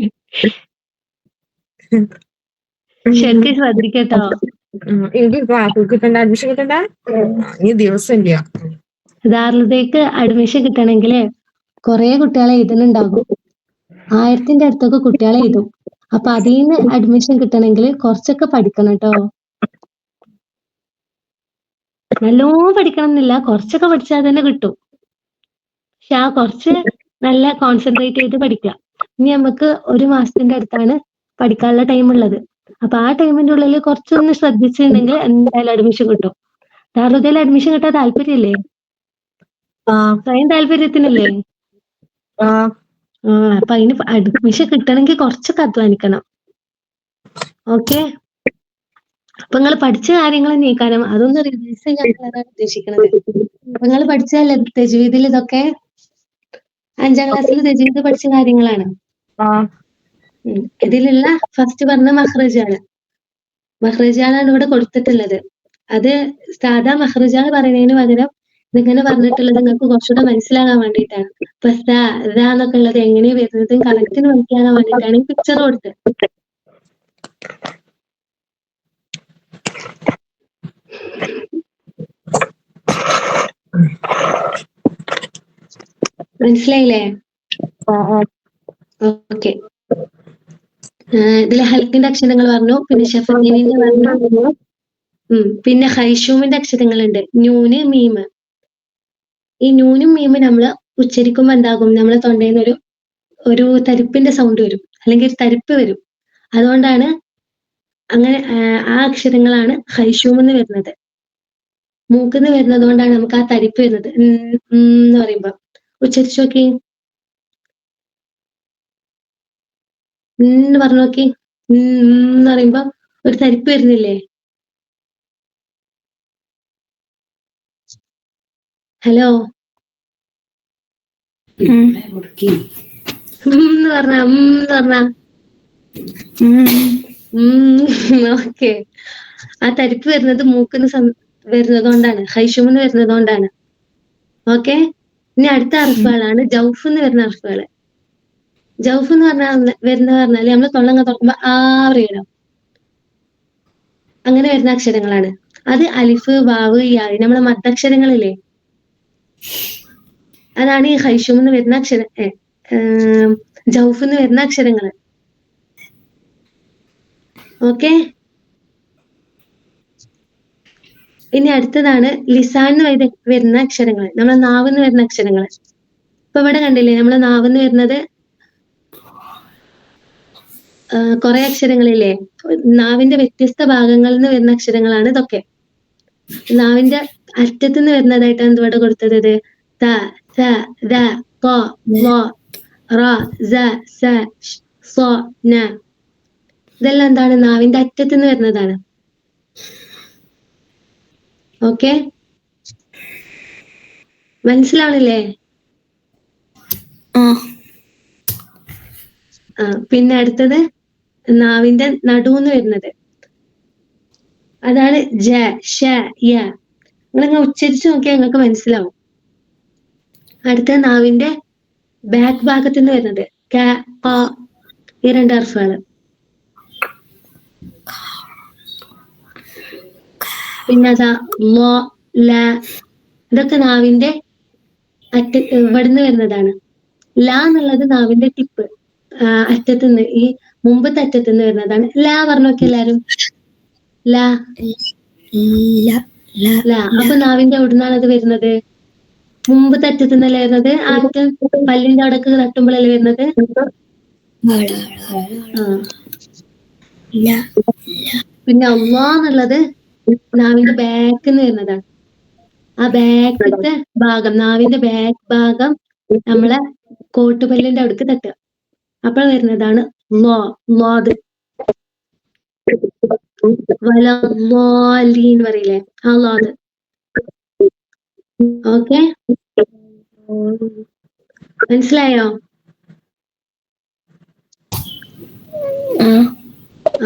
ശരിക്കും ശ്രദ്ധിക്കട്ടോ. എനിക്ക് ക്ലാസ്സിൽ കിട്ടണ്ട, അഡ്മിഷൻ കിട്ടണ്ട ഈ ദിവസം ഇല്ല. ദാറുലതയ്ക്ക് അഡ്മിഷൻ കിട്ടണമെങ്കിൽ കുറെ കുട്ടികളെ എഴുതുന്നുണ്ടാകും. 1000ന്റെ അടുത്തൊക്കെ കുട്ടികളെ എഴുതും. അപ്പൊ അതിൽ നിന്ന് അഡ്മിഷൻ കിട്ടണമെങ്കിൽ കുറച്ചൊക്കെ പഠിക്കണം കേട്ടോ. നല്ലോണം പഠിക്കണം എന്നില്ല, കുറച്ചൊക്കെ പഠിച്ചാൽ തന്നെ കിട്ടും. പക്ഷെ ആ കുറച്ച് നല്ല കോൺസെൻട്രേറ്റ് ചെയ്ത് പഠിക്കുക. ഇനി നമുക്ക് 1 മാസത്തിന്റെ അടുത്താണ് പഠിക്കാനുള്ള ടൈം ഉള്ളത്. അപ്പൊ ആ ടൈമിന്റെ ഉള്ളിൽ കുറച്ചൊന്ന് ശ്രദ്ധിച്ചിട്ടുണ്ടെങ്കിൽ എന്തായാലും അഡ്മിഷൻ കിട്ടും. ദാറുലതയിൽ അഡ്മിഷൻ കിട്ടാൻ താല്പര്യമില്ലേ? സ്വയം താല്പര്യത്തിനല്ലേ? അപ്പൊ അതിന് അഡ്മിഷൻ കിട്ടണമെങ്കിൽ കുറച്ചൊക്കെ അധ്വാനിക്കണം. ഓക്കെ, അപ്പൊ നിങ്ങൾ പഠിച്ച കാര്യങ്ങൾ നീക്കാനും അതൊന്ന് റിവൈസ് ചെയ്യാനാണ് ഉദ്ദേശിക്കുന്നത്. അപ്പൊ നിങ്ങൾ പഠിച്ചല്ലേ തജ്വീദിൽ ഇതൊക്കെ? 5ാം ക്ലാസ്സിൽ തജ്വീദ് പഠിച്ച കാര്യങ്ങളാണ്. ഇതിലുള്ള ഫസ്റ്റ് പറഞ്ഞ മഹ്റജാണ്. മഹ്റജാണ് ഇവിടെ കൊടുത്തിട്ടുള്ളത്. അത് സാധാ മഹ്റജാണ് പറയുന്നതിന് പകരം ഇതിങ്ങനെ പറഞ്ഞിട്ടുള്ളത് നിങ്ങൾക്ക് കുറച്ചുകൂടെ മനസ്സിലാകാൻ വേണ്ടിയിട്ടാണ്. ഇപ്പൊ എന്നൊക്കെ ഉള്ളത് എങ്ങനെയാ വരുന്നത് കറക്റ്റിന് മനസ്സിലാകാൻ വേണ്ടിയിട്ടാണ് ഈ പിക്ചർ കൊടുത്തത്. മനസ്സിലായില്ലേ? ഓക്കെ, ഇതിലെ ഹൽക്കിന്റെ അക്ഷരങ്ങൾ പറഞ്ഞു, പിന്നെ ഷഫത്തൈനിന്റെ പറഞ്ഞു, പിന്നെ ഖൈഷൂമിന്റെ അക്ഷരങ്ങളുണ്ട്. നൂന്, മീമ്. ഈ നൂനും മീമും നമ്മൾ ഉച്ചരിക്കുമ്പോ എന്താകും? നമ്മളെ തൊണ്ടയിൽ നിന്ന് ഒരു തരിപ്പിന്റെ സൗണ്ട് വരും, അല്ലെങ്കിൽ ഒരു തരിപ്പ് വരും. അതുകൊണ്ടാണ് അങ്ങനെ ആ അക്ഷരങ്ങളാണ് ഖൈഷൂമെന്ന് വരുന്നത്. മൂക്കിന്ന് വരുന്നത് കൊണ്ടാണ് നമുക്ക് ആ തരിപ്പ് വരുന്നത്. എന്ന് പറയുമ്പോ ഉച്ചരിച്ചു നോക്കി. എന്ന് പറഞ്ഞു നോക്കി. എന്ന് പറയുമ്പോ ഒരു തരിപ്പ് വരുന്നില്ലേ? ഹലോ, എന്ന് പറഞ്ഞ ഓക്കെ. ആ തരിപ്പ് വരുന്നത് മൂക്കിന്ന് വരുന്നത് കൊണ്ടാണ്, ഹൈഷുമെന്ന് വരുന്നത് കൊണ്ടാണ്. ഓക്കെ. ഇനി അടുത്ത അർഫുകളാണ് ജൗഫ് എന്ന് വരുന്ന അർഫുകള്. ജൗഫ് എന്ന് പറഞ്ഞാല് നമ്മള് തൊള്ളങ്ങ തുറക്കുമ്പോ ആ പറയണം, അങ്ങനെ വരുന്ന അക്ഷരങ്ങളാണ്. അത് അലിഫ്, വാവ്, യാ, നമ്മളെ മദ്ദക്ഷരങ്ങളില്ലേ, അതാണ് ഈ ഹൈഷും എന്ന് വരുന്ന ജൗഫ് എന്ന് വരുന്ന അക്ഷരങ്ങള്. ഓക്കെ. ഇനി അടുത്തതാണ് ലിസാൻ എന്ന് വരുന്ന അക്ഷരങ്ങൾ, നമ്മളെ നാവെന്ന് വരുന്ന അക്ഷരങ്ങൾ. ഇപ്പൊ ഇവിടെ കണ്ടില്ലേ, നമ്മളെ നാവെന്ന് വരുന്നത് കുറെ അക്ഷരങ്ങളില്ലേ, നാവിന്റെ വ്യത്യസ്ത ഭാഗങ്ങളിൽ നിന്ന് വരുന്ന അക്ഷരങ്ങളാണ് ഇതൊക്കെ. നാവിന്റെ അറ്റത്ത് നിന്ന് വരുന്നതായിട്ടാണ് ഇവിടെ കൊടുത്തത്. ത, സ, ദ, ത, വ, റ, സ, സ, സ, ന. ഇതെല്ലാം എന്താണ്, നാവിന്റെ അറ്റത്ത് നിന്ന് വരുന്നതാണ്. ഓക്കെ, മനസ്സിലാവണില്ലേ? പിന്നെ അടുത്തത് നാവിന്റെ നടുന്ന് വരുന്നത്, അതാണ് ജ, ഷ, യ. നിങ്ങളിങ്ങനെ ഉച്ചരിച്ച് നോക്കിയാൽ നിങ്ങൾക്ക് മനസ്സിലാവും. അടുത്ത നാവിന്റെ ബാക്ക് ഭാഗത്ത് നിന്ന് വരുന്നത് ക, ക, ഈ രണ്ട് അർഫുകള്. പിന്നെ അതാ ലോ, ല, ഇതൊക്കെ നാവിന്റെ ഇവിടുന്ന് വരുന്നതാണ്. ല എന്നുള്ളത് നാവിന്റെ ടിപ്പ്, അറ്റത്തുനിന്ന്, ഈ മുമ്പത്തെ അറ്റത്തുനിന്ന് വരുന്നതാണ്. ല പറഞ്ഞു നോക്കി എല്ലാരും. ല, അപ്പൊ നാവിന്റെ എവിടുന്നാണ് അത് വരുന്നത്? മുമ്പത്തെ അറ്റത്തുനിന്നല്ലേ വരുന്നത്? ആ അറ്റം പല്ലിന്റെ അവിടേക്ക് തട്ടുമ്പോഴല്ലേ വരുന്നത്? പിന്നെ അള്ളാ എന്നുള്ളത് നാവിന്റെ ബാക്കിന്ന് വരുന്നതാണ്. ആ ബാക്കത്തെ ഭാഗം, നാവിന്റെ ബാക്ക് ഭാഗം നമ്മളെ കോട്ടുപല്ലിന്റെ അവിടേക്ക് തട്ടുക, അപ്പോൾ വരുന്നതാണ് ലോ, ലോത്. വലീന്ന് പറയില്ലേ, ആ ലോത്. ഓക്കെ, മനസ്സിലായോ?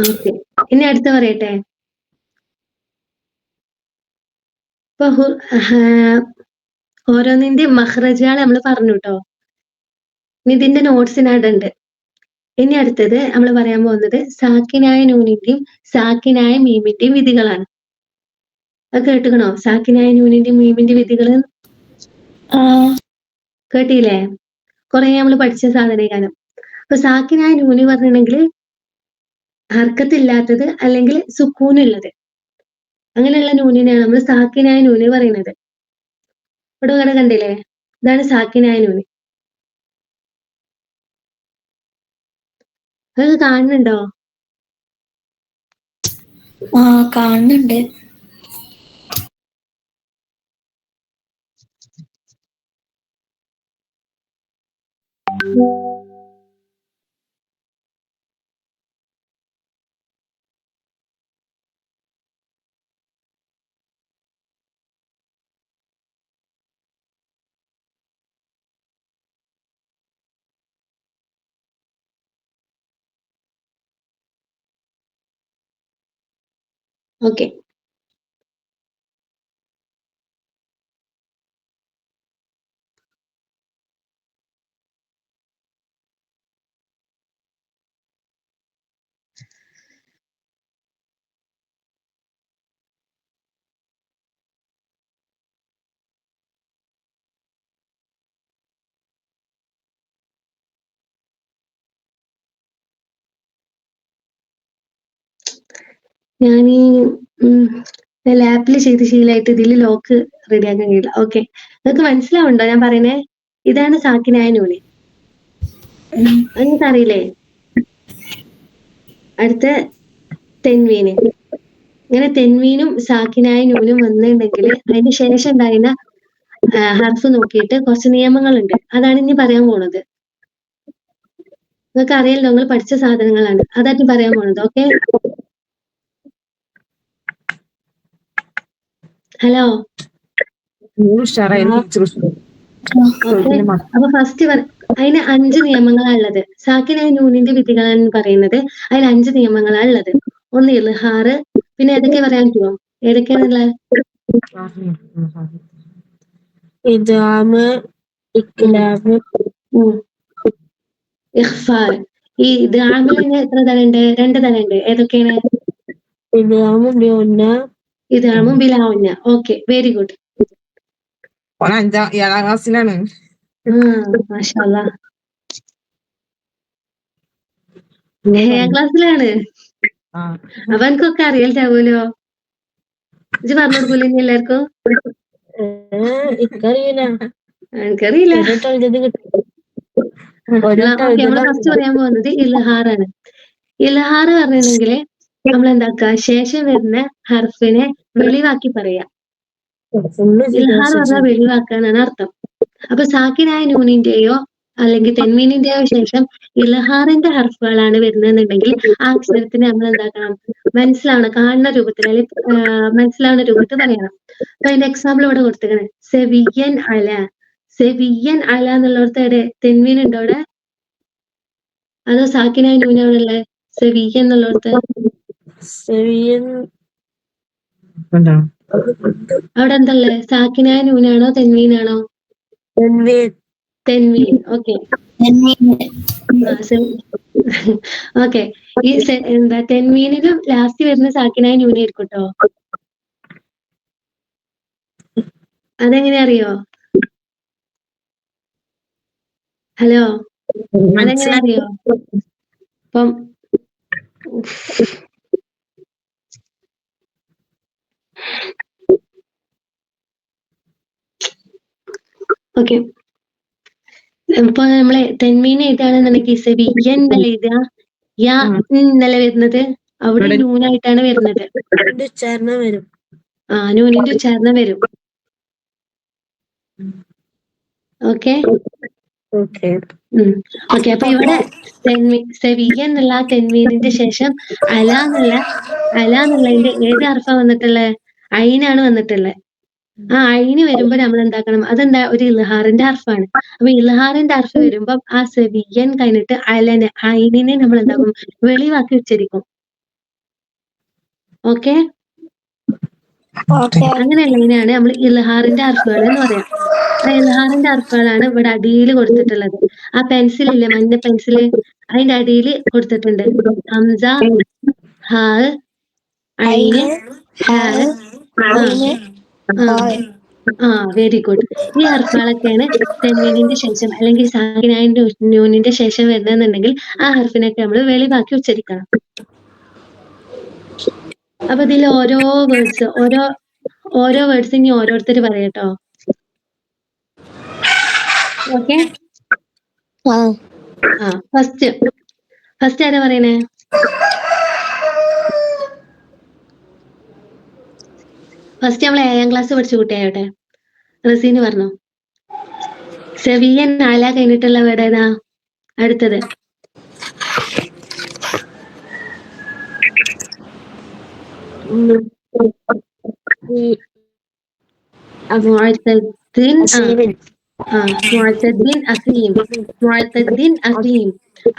ഓക്കെ, ഇനി അടുത്ത പറയട്ടെ. ഇപ്പൊ ഓരോന്നിന്റെ മഹ്റജുകൾ നമ്മൾ പറഞ്ഞു കേട്ടോ. ഇതിന്റെ നോട്ട്സിനായിട്ടുണ്ട്. ഇനി അടുത്തത് നമ്മൾ പറയാൻ പോകുന്നത് സാക്കിനായ നൂനിന്റെയും സാക്കിനായ മീമിന്റെയും വിധികളാണ്. അത് കേട്ടുക്കണോ? സാക്കിനായ നൂനിന്റെയും മീമിന്റെ വിധികൾ കേട്ടില്ലേ? കുറെ നമ്മൾ പഠിച്ച സാധനകാലം. അപ്പൊ സാക്കിനായ നൂനി പറഞ്ഞിട്ടുണ്ടെങ്കിൽ ഹർക്കത്തില്ലാത്തത് അല്ലെങ്കിൽ സുക്കൂനുള്ളത്, അങ്ങനെയുള്ള നൂനിനെയാണ് നമ്മൾ സാക്കിനായ നൂനി പറയുന്നത്. ഇവിടെ ഇവിടെ കണ്ടില്ലേ, ഇതാണ് സാക്കിനായ നൂനി. അത് കാണുന്നുണ്ടോ? കാണുന്നുണ്ട്. ഓക്കെ, ഞാൻ ഈ ലാപ്പിൽ ചെയ്ത് ശീലമായിട്ട് ഇതിൽ ലോക്ക് റെഡിയാക്കാൻ കഴിയില്ല. ഓക്കെ, നിങ്ങൾക്ക് മനസ്സിലാവുണ്ടോ ഞാൻ പറയുന്നേ? ഇതാണ് സാക്കിനായ നൂന്, അത് നിങ്ങൾക്ക് അറിയില്ലേ? അടുത്ത തെൻവീന്. ഇങ്ങനെ തെൻവീനും സാക്കിനായ നൂനും വന്നിട്ടുണ്ടെങ്കിൽ അതിന് ശേഷം ഉണ്ടായിരുന്ന ഹർഫ് നോക്കിയിട്ട് കുറച്ച് നിയമങ്ങളുണ്ട്, അതാണ് ഇനി പറയാൻ പോണത്. നിങ്ങൾക്ക് അറിയാലോ, നിങ്ങൾ പഠിച്ച സാധനങ്ങളാണ്. അതായിട്ട് പറയാൻ പോണത്. Okay, hello. ഓക്കെ, അപ്പൊ ഫസ്റ്റ് അതിന് 5 നിയമങ്ങളാ ഉള്ളത്. സാക്കിനായ നൂനിന്റെ വിധികളാണ് പറയുന്നത്. അതിൽ 5 നിയമങ്ങളാ ഉള്ളത്. ഒന്ന് ഇൽഹാറ്, പിന്നെ ഏതൊക്കെ പറയാൻ പറ്റുമോ? ഏതൊക്കെയാണുള്ളത്? ഇദ്ഗാമ്, ഇഖ്ലാബ്, ഇഖ്ഫാർ. ഈ ഇദ്ഗാമിൽ എത്ര തരണ്ട്? 2 തരണ്ട്. ഏതൊക്കെയാണ്? ഇദ്ഗാമ് ബിഗുന്ന, ഇദ്ഗാമും ബിലാഉന്ന. Okay, very good. 7ാം ക്ലാസ്സിലാണ്. മാഷാ അല്ലാഹ്. 7ാം ക്ലാസ്സിലാണ്. അപ്പൊ എനിക്കൊക്കെ അറിയാലോ. ഇജ്ജ് പറഞ്ഞു കൊടുക്കൂല ഇനി എല്ലാവർക്കും? ഇക്കറിയില്ല. എനിക്കറിയില്ല. ഓക്കെ, നമ്മള് ഫസ്റ്റ് കിട്ടും. പറയാൻ പോകുന്നത് ഇൽഹാറാണ്. ഇൽഹാറ് പറഞ്ഞിട്ടുണ്ടെങ്കിൽ നമ്മൾ എന്താക്കുക, ശേഷം വരുന്ന ഹർഫിനെ വെളിവാക്കി പറയാ. ഇൽഹാർ പറഞ്ഞാൽ വെളിവാക്കാനാണ് അർത്ഥം. അപ്പൊ സാക്കിനായ നൂനിന്റെയോ അല്ലെങ്കിൽ തെൻമീനിന്റെയോ ശേഷം ഇൽഹാറിന്റെ ഹർഫുകളാണ് വരുന്നതെന്നുണ്ടെങ്കിൽ ആ അക്ഷരത്തിന് നമ്മൾ എന്താക്കണം, മനസ്സിലാവണം, കാണുന്ന രൂപത്തിൽ അല്ലെങ്കിൽ മനസ്സിലാവുന്ന രൂപത്തിൽ പറയണം. അപ്പൊ അതിന്റെ എക്സാമ്പിൾ ഇവിടെ കൊടുത്തേക്കണേ. സെവിയൻ അല. സെവിയൻ അല എന്നുള്ളടത്ത് എവിടെ തെൻമീൻ ഉണ്ടോ അവിടെ? അതോ സാക്കിനായ നൂന അവിടെ ഉള്ളത്? സെവിയൻ എന്നുള്ളടത്ത് അവിടെ എന്തല്ലേ? സാക്കിനായ നൂനാണോ തെൻമീനാണോ? തെൻവീൻ. Okay, okay. ഈ എന്താ തെൻവീനിലും ലാസ്റ്റ് വരുന്ന സാക്കിനായ നൂനായിരിക്കും കേട്ടോ. അതെങ്ങനെ അറിയോ? ഹലോ, അതെങ്ങനെ അറിയോ? അപ്പം ഓക്കെ, ഇപ്പൊ നമ്മളെ തെൻമീൻ എഴുതാണെന്നുണ്ടെങ്കിൽ സെവിയൻ എന്നല്ല എഴുതുക, യാ എന്നല്ല വരുന്നത്, അവിടെ നൂനായിട്ടാണ് വരുന്നത്. ഉച്ചാരണം വരും. നൂനിന്റെ ഉച്ചാരണം വരും. Okay, okay. അപ്പൊ ഇവിടെ സെവിയ എന്നുള്ള തെൻവീനിന്റെ ശേഷം അല എന്നുള്ളതിന്റെ ഏത് ഹർഫാ വന്നിട്ടുള്ളത്? ഐനാണ് വന്നിട്ടുള്ളത്. ആ ഐന് വരുമ്പോ നമ്മൾ എന്താക്കണം, അതെന്താ, ഒരു ഇൽഹാറിന്റെ ഹർഫാണ്. അപ്പൊ ഇൽഹാറിന്റെ ഹർഫ് വരുമ്പോ ആ സെവിയൻ കഴിഞ്ഞിട്ട് ഐനിനെ നമ്മൾ എന്താക്കും, വെളിവാക്കി ഉച്ചരിക്കും. ഓക്കെ, അങ്ങനെയുള്ളതിനാണ് നമ്മൾ ഇൽഹാറിന്റെ ഹർഫുകൾ എന്ന് പറയാം. ആ ഇൽഹാറിന്റെ ഹർഫുകളാണ് ഇവിടെ അടിയിൽ കൊടുത്തിട്ടുള്ളത്. ആ പെൻസിലില്ലേ, മഞ്ഞ പെൻസില്, അതിന്റെ അടിയിൽ കൊടുത്തിട്ടുണ്ട്. ഹംസ, ഹ, ഐന്, ഹാ. Very good. ഈ ഹർഫുകളൊക്കെയാണ് തെൻവീനിന്റെ ശേഷം അല്ലെങ്കിൽ സാക്കിനായ നൂനിന്റെ ശേഷം വരുന്നതെന്നുണ്ടെങ്കിൽ ആ ഹർഫിനൊക്കെ നമ്മൾ വെളിവാക്കി ഉച്ചരിക്കണം. അപ്പൊ ഇതിൽ ഓരോ വേർഡ്സ് ഇനി ഓരോരുത്തർ പറയട്ടോ. ഓക്കെ, ഫസ്റ്റ് ആരാ പറയണേ? ഫസ്റ്റ് നമ്മൾ 7ാം ക്ലാസ് പഠിച്ച കുട്ടിയായോട്ടെ. റസീന് പറഞ്ഞോ. സെവിയൻ അല കഴിഞ്ഞിട്ടുള്ള വേർഡ് ഏതാ അടുത്തത്? അസീം.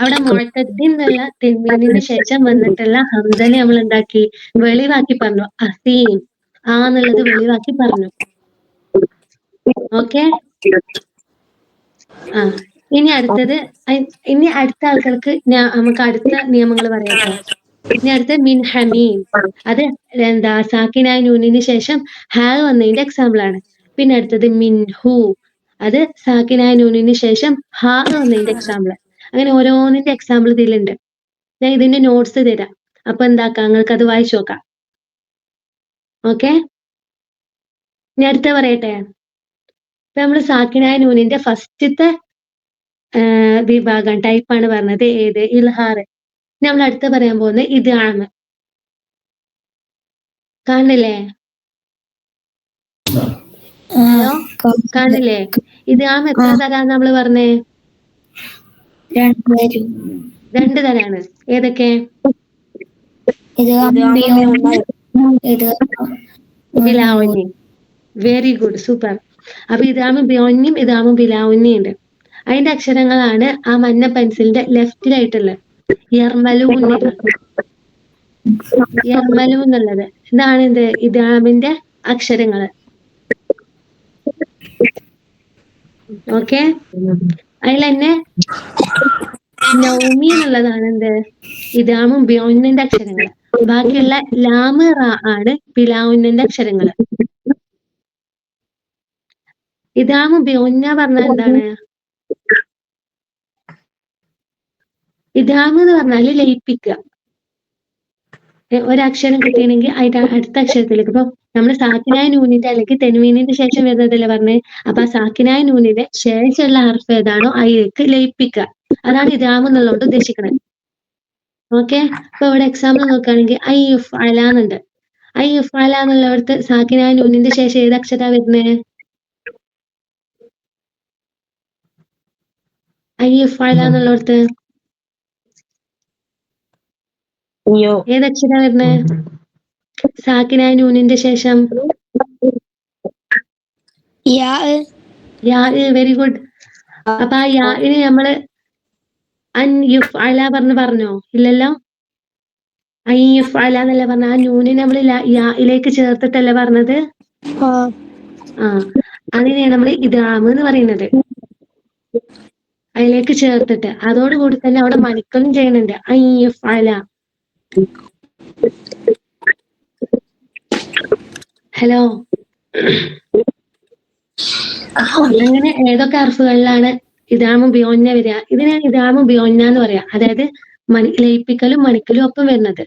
അവിടെ മുഅ്തദ്ദീൻ എന്നുള്ള തെൻവീനിന് ശേഷം വന്നിട്ടുള്ള ഹംസനെ നമ്മൾ എന്താക്കി, വെളിവാക്കി പറഞ്ഞു. അസീം എന്നുള്ളത് വെളിവാക്കി പറഞ്ഞു. ഓക്കെ, ഇനി അടുത്ത ആൾക്കാർക്ക് നമുക്ക് അടുത്ത നിയമങ്ങൾ പറയാട്ടോ. ഇനി അടുത്ത മിൻ ഹമീം. അത് എന്താ, സാക്കിനായ നൂനിന് ശേഷം ഹാ വന്നതിന്റെ എക്സാമ്പിൾ ആണ്. പിന്നെ അടുത്തത് മിൻഹു. അത് സാക്കിനായ നൂനിന് ശേഷം ഹാ വന്നതിന്റെ എക്സാമ്പിൾ. അങ്ങനെ ഓരോന്നിന്റെ എക്സാമ്പിൾ ഇതിലുണ്ട്. ഞാൻ ഇതിന്റെ നോട്ട്സ് തരാം. അപ്പൊ എന്താക്കാം, നിങ്ങൾക്ക് അത് വായിച്ചു നോക്കാം. ഓക്കെ, ഇനി അടുത്ത പറയട്ടെ. ഇപ്പൊ നമ്മള് സാക്കിനായ നൂനിന്റെ ഫസ്റ്റത്തെ വിഭാഗം ടൈപ്പാണ് പറഞ്ഞത്. ഏത്? ഇൽഹാർ. നമ്മൾ അടുത്ത പറയാൻ പോകുന്നത് ഇദ്ഗാം. കാണില്ലേ? ഹലോ, കാണില്ലേ? ഇദ്ഗാം എത്ര തരാന്ന് നമ്മള് പറഞ്ഞേ? രണ്ട് തരാണ്. ഏതൊക്കെ? ബിലാവുന്നി. Very good, super. അപ്പൊ ഇതാമ ബിയോന്യം ഇതാമ ബിലാവുന്നി ഉണ്ട്. അതിന്റെ അക്ഷരങ്ങളാണ് ആ മഞ്ഞ പെൻസിലിന്റെ ലെഫ്റ്റിലായിട്ടുള്ളത്. യർമലു എന്നുള്ളത് ഇതാണ് എന്ത് ഇദാമിന്റെ അക്ഷരങ്ങള്. ഓക്കെ, അതിൽ തന്നെ നൗമി എന്നുള്ളതാണ് എന്ത് ഇദാമും ബിയോന്നിന്റെ അക്ഷരങ്ങള്. ബാക്കിയുള്ള ലാമ് റാ ആണ് ബിലാവുന്നിന്റെ അക്ഷരങ്ങള്. ഇദാമു ബിയോന്ന പറഞ്ഞാൽ എന്താണ്? ഇദാമ് എന്ന് പറഞ്ഞാല് ലയിപ്പിക്കുക. ഒരക്ഷരം കിട്ടിയണെങ്കിൽ അതിന്റെ അടുത്ത അക്ഷരത്തിലേക്ക്. ഇപ്പൊ നമ്മള് സാക്കിനായ നൂനിന്റെ അല്ലെങ്കിൽ തെൻവീനിന്റെ ശേഷം വരുന്നതല്ലേ പറഞ്ഞേ. അപ്പൊ ആ സാക്കിനായ നൂനിന്റെ ശേഷമുള്ള ഹർഫ് ഏതാണോ അതിലേക്ക് ലയിപ്പിക്കുക. അതാണ് ഇദാമ് എന്നുള്ളതുകൊണ്ട് ഉദ്ദേശിക്കുന്നത്. ഓക്കെ, ഇപ്പൊ ഇവിടെ എക്സാമ്പിൾ നോക്കുകയാണെങ്കിൽ ഐ യുഫ് അല എന്നുണ്ട്. ഐ യുഫ് അല എന്നുള്ളവർക്ക് സാക്കിനായ നൂനിന്റെ ശേഷം ഏത് അക്ഷര വരുന്നത്? ഐ യുഫ് അല എന്നുള്ളവർക്ക് ഏതക്ഷര വരുന്നേ? സാക്കിനായ നൂനിന്റെ ശേഷം വെരി ഗുഡ്. അപ്പൊ ആ യാഇന് നമ്മള് അൻ യുഫ് അല പറഞ്ഞോ? ഇല്ലല്ലോ. അൻ യുഫ് അല എന്നല്ല പറഞ്ഞ. ആ നൂനിനെ നമ്മള് യായിലേക്ക് ചേർത്തിട്ടല്ലേ പറഞ്ഞത്? അതിനെയാണ് നമ്മള് ഇദാമ് എന്ന് പറയുന്നത്. അതിലേക്ക് ചേർത്തിട്ട് അതോടുകൂടി തന്നെ അവിടെ മണിക്കലും ചെയ്യുന്നുണ്ട്. അൻ യുഫ് അല. ഹലോ, അങ്ങനെ ഏതൊക്കെ ഹർഫുകളിലാണ് ഇദാമും ബിയോന്ന വരിക? ഇതിനാണ് ഇദാമും ബിയോന്ന എന്ന് പറയാ. അതായത് ലയിപ്പിക്കലും മണിക്കലും ഒപ്പം വരുന്നത്.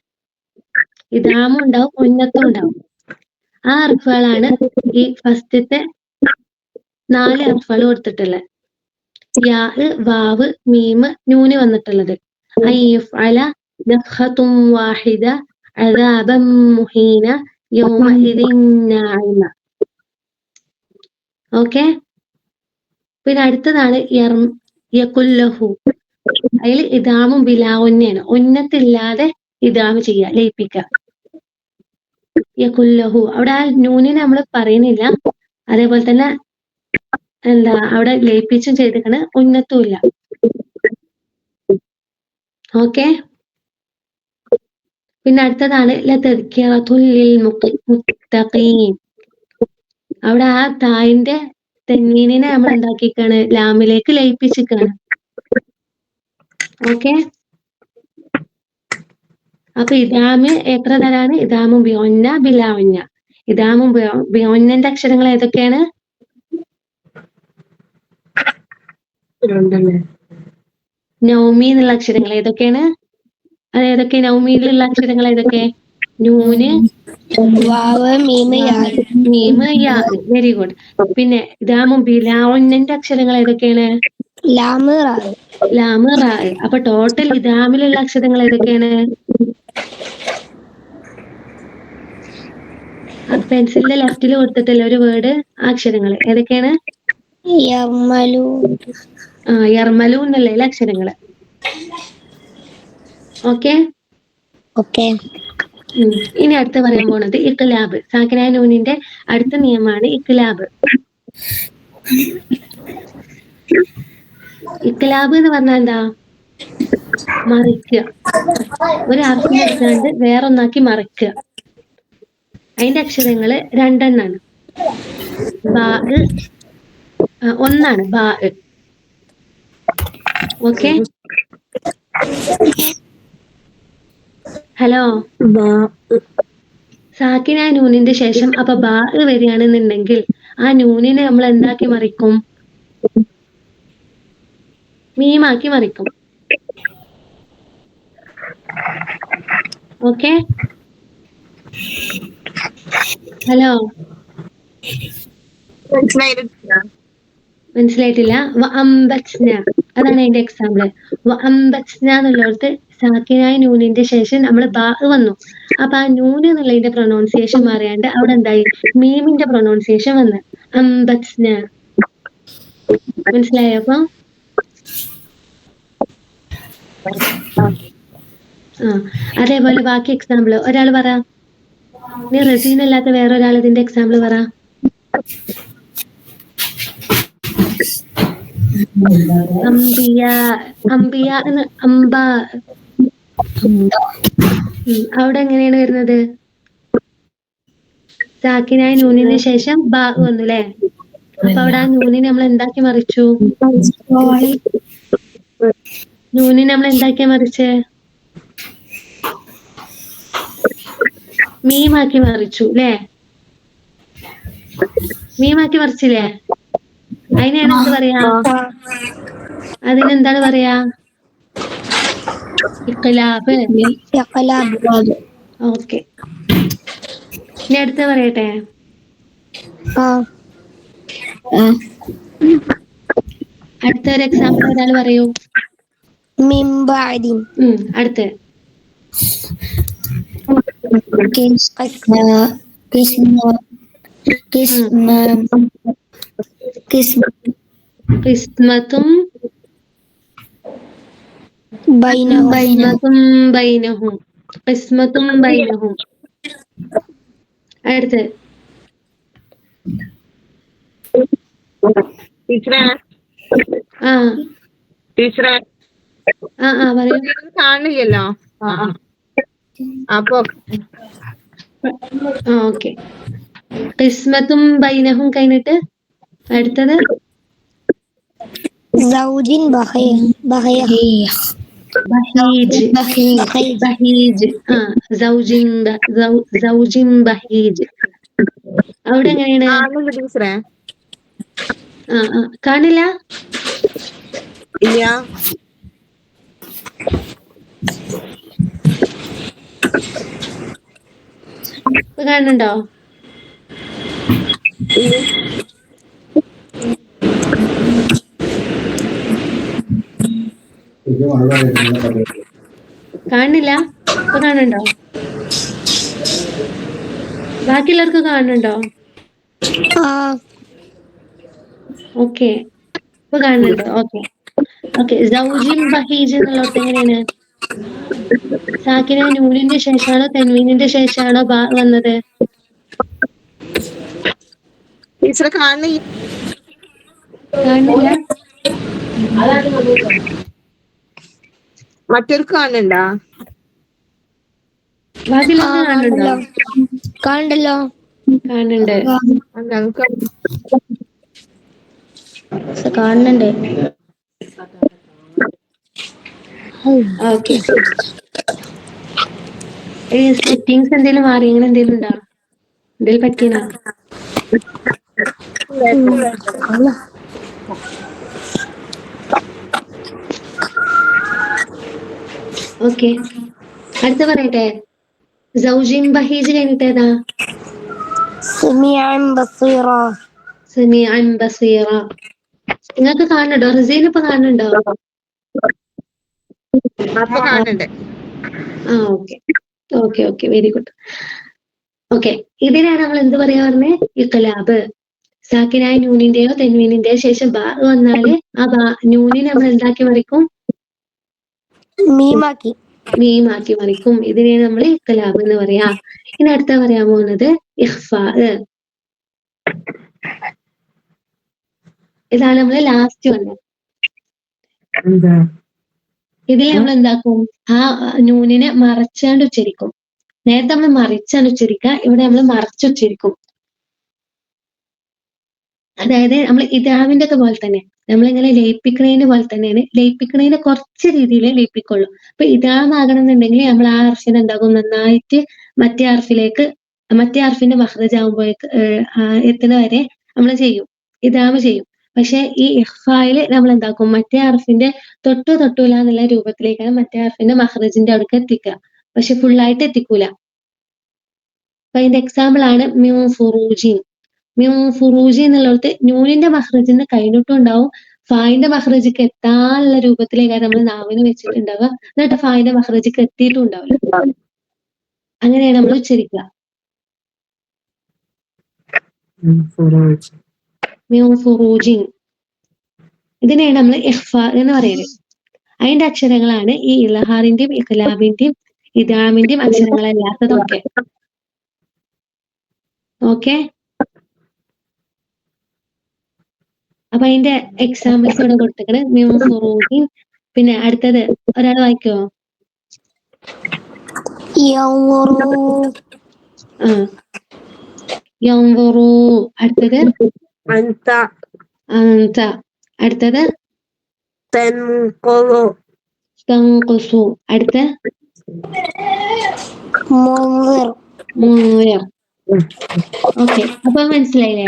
ഇദാമും ഉണ്ടാവും, ഉന്നത്തും ഉണ്ടാവും. ആ ഹർഫുകളാണ് ഈ ഫസ്റ്റത്തെ 4 ഹർഫുകൾ കൊടുത്തിട്ടുള്ളത്. യാ, വാവ്, മീമ്, നൂന് വന്നിട്ടുള്ളത്. അൻ യഫ്അല നഫ്ഖത്തുൻ വാഹിദ അദാബൻ മുഹീന യൗമഇദിൻ നാഇമ. ഓക്കെ, പിന്നെ അടുത്തതാണ് യകുല്ലഹു. അതിൽ ഇദാമും ബിലാവുന്നെയാണ്. ഉന്നത്തില്ലാതെ ഇദാമ് ചെയ്യുക, ലയിപ്പിക്കുക. യകുല്ലഹു അവിടെ ആ നൂനിനെ നമ്മൾ പറയുന്നില്ല. അതേപോലെ തന്നെ അവിടെ ലയിപ്പിച്ചും ചെയ്തിരിക്കണ്, ഉന്നത്തും ഇല്ല. ഓക്കെ, പിന്നെ അടുത്തതാണ് ലതദ്കിറത്തുൽ ലിൽ മുത്തഖീൻ. അവിടെ ആ തായിന്റെ തെന്നീനെ നമ്മൾ എന്താക്കിക്കാണ്? ലാമിലേക്ക് ലയിപ്പിച്ചിക്കാണ്. ഓക്കെ, അപ്പൊ ഇദാമ് എത്ര തരാണ്? ഇദാമും ബിയോന്ന ബിലാവുന്ന. ഇദാമും ബിയോന്നന്റെ അക്ഷരങ്ങൾ ഏതൊക്കെയാണ്? നൗമി എന്നുള്ള അക്ഷരങ്ങൾ ഏതൊക്കെയാണ്? അതേതൊക്കെ? നൗമിയിലുള്ള അക്ഷരങ്ങൾ ഏതൊക്കെ? നൂന്, മീമ്, യാ. Very good. പിന്നെ ഇദാമും ബിലാവുന്നന്റെ അക്ഷരങ്ങൾ ഏതൊക്കെയാണ്? ലാമ്, റാ. അപ്പൊ ടോട്ടൽ ഇദാമിലുള്ള അക്ഷരങ്ങൾ ഏതൊക്കെയാണ്? പെൻസിലിന്റെ ലെഫ്റ്റിൽ കൊടുത്തിട്ടില്ല ഒരു വേർഡ്, ആ അക്ഷരങ്ങൾ ഏതൊക്കെയാണ്? യർമലു എന്നുള്ള അക്ഷരങ്ങള്. ഓക്കെ, ഇനി അടുത്ത് പറയാൻ പോണത് ഇഖ്ലാബ്. സാക്കിനായ നൂനിന്റെ അടുത്ത നിയമമാണ് ഇഖ്ലാബ്. ഇഖ്ലാബ് എന്ന് പറഞ്ഞാൽ എന്താ? മറിക്കുക. ഒരു ഹർഫിനെ എടുക്കാണ്ട് വേറൊന്നാക്കി മറിക്കുക. അതിന്റെ അക്ഷരങ്ങള് 2 എണ്ണാണ്. ഒന്നാണ് ബാ. Okay, hello. സാക്കിനായ നൂനിന്റെ ശേഷം അപ്പൊ ബാ വരികയാണെന്നുണ്ടെങ്കിൽ ആ നൂനിനെ നമ്മൾ എന്താക്കി മറിക്കും? മീമാക്കി മറിക്കും. ഓക്കെ, ഹലോ, മനസ്സിലായിട്ടില്ല? അതാണ് അതിന്റെ എക്സാമ്പിൾ. എന്നുള്ളടത്ത് സാക്കിനായ നൂനിന്റെ ശേഷം നമ്മൾ ബാ വന്നു. അപ്പൊ ആ നൂന് എന്നുള്ളതിന്റെ പ്രൊനൗൺസിയേഷൻ മാറിയാണ്ട് അവിടെ എന്തായി? മീമിന്റെ പ്രൊനൗൺസിയേഷൻ വന്ന് അംബത്സ്ന. മനസ്സിലായോ? അപ്പൊ അതേപോലെ ബാക്കി എക്സാമ്പിൾ ഒരാൾ പറ. നീ റസീൻ അല്ലാത്ത വേറെ ഒരാൾ ഇതിന്റെ എക്സാമ്പിൾ പറ. അംബിയ അംബിയ എന്ന് അംബ. അവിടെ എങ്ങനെയാണ് വരുന്നത്? സാക്കിനായ നൂനിന് ശേഷം ബാ വന്നു അല്ലേ? അപ്പൊ അവിടെ ആ നൂനിനെ നമ്മൾ എന്താക്കി മറിച്ചു? നൂനിനെ നമ്മൾ എന്താക്കിയാ മറിച്ച്? മീമാക്കി മറിച്ചു അല്ലേ? മീമാക്കി മറിച്ചില്ലേ? അതിനെയാണ് എന്ത് പറയാ? അതിനെന്താണ് പറയാ? ഇഖ്ലാബ്. ഓക്കെ, ഇനി അടുത്ത പറയട്ടെ. അടുത്ത ഒരു എക്സാമ്പിൾ ഒരാൾ പറയൂ. അടുത്ത ഖിസ്മത്തും ബൈനഹും. ഖിസ്മത്തും ബൈനഹും. അടുത്ത് ടീച്ചറെ പറയൂ. കാണില്ലല്ലോ. അപ്പൊ ഓക്കെ, ഖിസ്മത്തും ബൈനഹും കഴിഞ്ഞിട്ട് അടുത്തത് ബഹീജ്. സൗജിൻ ബഹീജ്. അവിടെ എങ്ങനെയാണ്? ടീച്ചറെ കാണില്ല? ഇല്ല. കാണുന്നുണ്ടോ? കാണുന്നില്ല? ഇപ്പൊ കാണുന്നുണ്ടോ? ബാക്കിയുള്ളവർക്ക് കാണുന്നുണ്ടോ? ഓക്കെ, ഇപ്പൊ കാണുന്നുണ്ടോ? ഓക്കെ. സൗജിൻ ബഹീജ് എന്നുള്ളത് എങ്ങനെയാണ്? സാക്കിന നൂനിന്റെ ശേഷമാണോ തൻവീനിന്റെ ശേഷമാണോ ബാ വന്നത്? ടീച്ചറെ കാണില്ല. മറ്റൊരു കാണുന്നുണ്ടാ? ബാക്കിയുള്ളവർക്ക് കാണുന്നുണ്ടോ? കാണുന്നുണ്ട്. ഓക്കെ, സെറ്റിങ്സ് എന്തെങ്കിലും മാറി അങ്ങനെ എന്തെങ്കിലും ഉണ്ടോ? എന്തെങ്കിലും പറ്റീനാ? ഓക്കെ, അടുത്ത പറയട്ടെ. സൗജിൻ ബഹീജ് കഴിഞ്ഞിട്ട് ഏതാ? സമീഅൻ ബസീറ. നിങ്ങൾക്ക് കാണുന്നുണ്ടോ? റസീൻ ഇപ്പൊ കാണുന്നുണ്ടോ? Okay, very good. ഓക്കെ, ഇതിനാണ് നമ്മൾ എന്ത് പറയാ പറഞ്ഞേ? ഇഖ്ലാബ്. സാക്കിനായ നൂനിന്റെയോ തെൻവീനിന്റെയോ ശേഷം ബാ വന്നാല് ആ നൂനിനെ നമ്മൾ എന്താക്കി മറിക്കും? മീമാക്കി മറിക്കും. ഇതിനെയാണ് നമ്മൾ ഇഖ്ലാബ് എന്ന് പറയാ. ഇനി അടുത്ത പറയാൻ പോകുന്നത് ഇഖ്ഫാ. ഇതാണ് നമ്മള് ലാസ്റ്റ് വന്നത്. ഇതിൽ നമ്മൾ എന്താക്കും? ആ നൂനിനെ മറച്ചാണ്ട് ഉച്ചരിക്കും. നേരത്തെ നമ്മൾ മറിച്ചാണ് ഉച്ചരിക്കുക, ഇവിടെ നമ്മൾ മറച്ചുച്ചരിക്കും. അതായത് നമ്മൾ ഇദാമിന്റെ ഒക്കെ പോലെ തന്നെ, നമ്മളിങ്ങനെ ലയിപ്പിക്കണതിന് പോലെ തന്നെയാണ്. ലയിപ്പിക്കണതിന് കുറച്ച് രീതിയിൽ ലയിപ്പിക്കുള്ളൂ. അപ്പൊ ഇദാമാകണം എന്നുണ്ടെങ്കിൽ നമ്മൾ ആ അർഫിനെ എന്താകും? നന്നായിട്ട് മറ്റേ അർഫിന്റെ മഖ്റജ് ആകുമ്പോഴേക്ക് എത്തുന്ന വരെ നമ്മൾ ചെയ്യും, ഇദാമ് ചെയ്യും. പക്ഷെ ഈ ഇഖ്ഫായില് നമ്മൾ എന്താക്കും? മറ്റേ അർഫിന്റെ തൊട്ടൂല എന്നുള്ള രൂപത്തിലേക്കാണ് മറ്റേ അർഫിന്റെ മഖ്റജിന്റെ അടുക്ക് എത്തിക്കുക. പക്ഷെ ഫുള്ളായിട്ട് എത്തിക്കൂല. അപ്പൊ അതിന്റെ എക്സാമ്പിൾ ആണ് ഫുറൂജി എന്നുള്ളത് നൂനിന്റെ മഖ്റജിന് കഴിഞ്ഞിട്ടും ഉണ്ടാവും, ഫായിന്റെ മഖ്റജിക്ക് എത്താനുള്ള രൂപത്തിലേക്കാണ് നമ്മൾ നാവിന് വെച്ചിട്ടുണ്ടാവുക. എന്നിട്ട് ഫായിന്റെ മഖ്റജിക്ക് എത്തിയിട്ടും ഉണ്ടാവില്ല. അങ്ങനെയാണ് നമ്മൾ ഉച്ചരിക്കുക. ഫുറൂജിൻ. ഇതിനെയാണ് നമ്മൾ ഇഖ്ഫാ എന്ന് പറയുന്നത്. അതിന്റെ അക്ഷരങ്ങളാണ് ഈ ഇൽഹാറിന്റെയും ഇഖ്ലാബിന്റെയും ഇദ്ഗാമിന്റെയും അക്ഷരങ്ങളല്ലാത്തതൊക്കെ. ഓക്കെ, അപ്പൊ അതിന്റെ എക്സാമ്പിൾസ് ഇവിടെ കൊടുത്തേക്കണ്. മിൻ ഫുറൂജിൻ. പിന്നെ അടുത്തത് ഒരാൾ വായിക്കോ? യൻദുറു. അടുത്തത് أنت അൻത. അടുത്തത് تنقض തൻഖുസു. അടുത്ത മുൻവിർ. ഓക്കെ, അപ്പൊ മനസ്സിലായില്ലേ?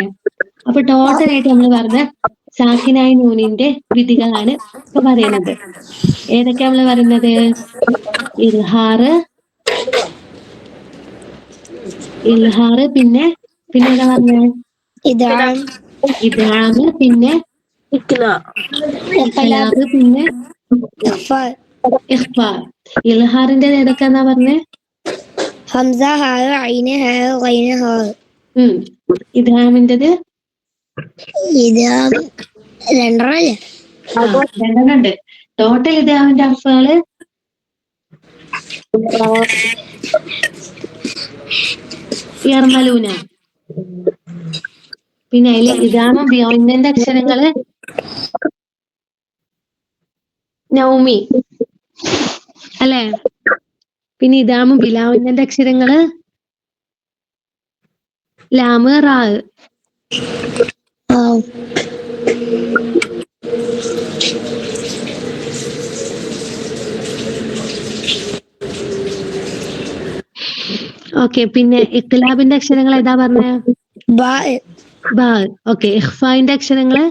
അപ്പൊ ടോട്ടൽ ആയിട്ട് നമ്മൾ പറഞ്ഞ സാക്കിനായ നൂനിന്റെ വിധികളാണ് ഇപ്പൊ പറയുന്നത്. ഏതൊക്കെയാ നമ്മൾ പറയുന്നത്? ഇൽഹാറ്, പിന്നെ ഏതാ പറഞ്ഞ? ഇദ്ഗാമ്, പിന്നെ إكلا ഇഖ്ലാബ്, പിന്നെ ഇഖ്ഫാ. ഇൽഹാറിന്റെ ഏതൊക്കെയാന്നാ പറഞ്ഞേ? ഹംസ, ഹാ, ഐന്, ഹാ, ഗൈന്, ഹാ. ഇദ്ഗാമിന്റേത് ഇത് രണ്ടെണ്ണല്ലേ? രണ്ടെണ്ണുണ്ട്. ടോട്ടൽ ഇദ്ഗാമിന്റെ അർത്ഥങ്ങള് യർമലൂന. പിന്നെ അതില് ഇദ്ഗാമും ബിയോന്റെ അക്ഷരങ്ങള് നൗമി അല്ലെ? പിന്നെ ഇദ്ഗാമും ബിലാവിന്റെ അക്ഷരങ്ങള് ലാമ്, റാ. ഓക്കെ, പിന്നെ ഇഖ്ലാബിന്റെ അക്ഷരങ്ങൾ ഏതാ പറഞ്ഞ? ബാ. ഓക്കെ, ഇഖ്ഫാന്റെ അക്ഷരങ്ങള്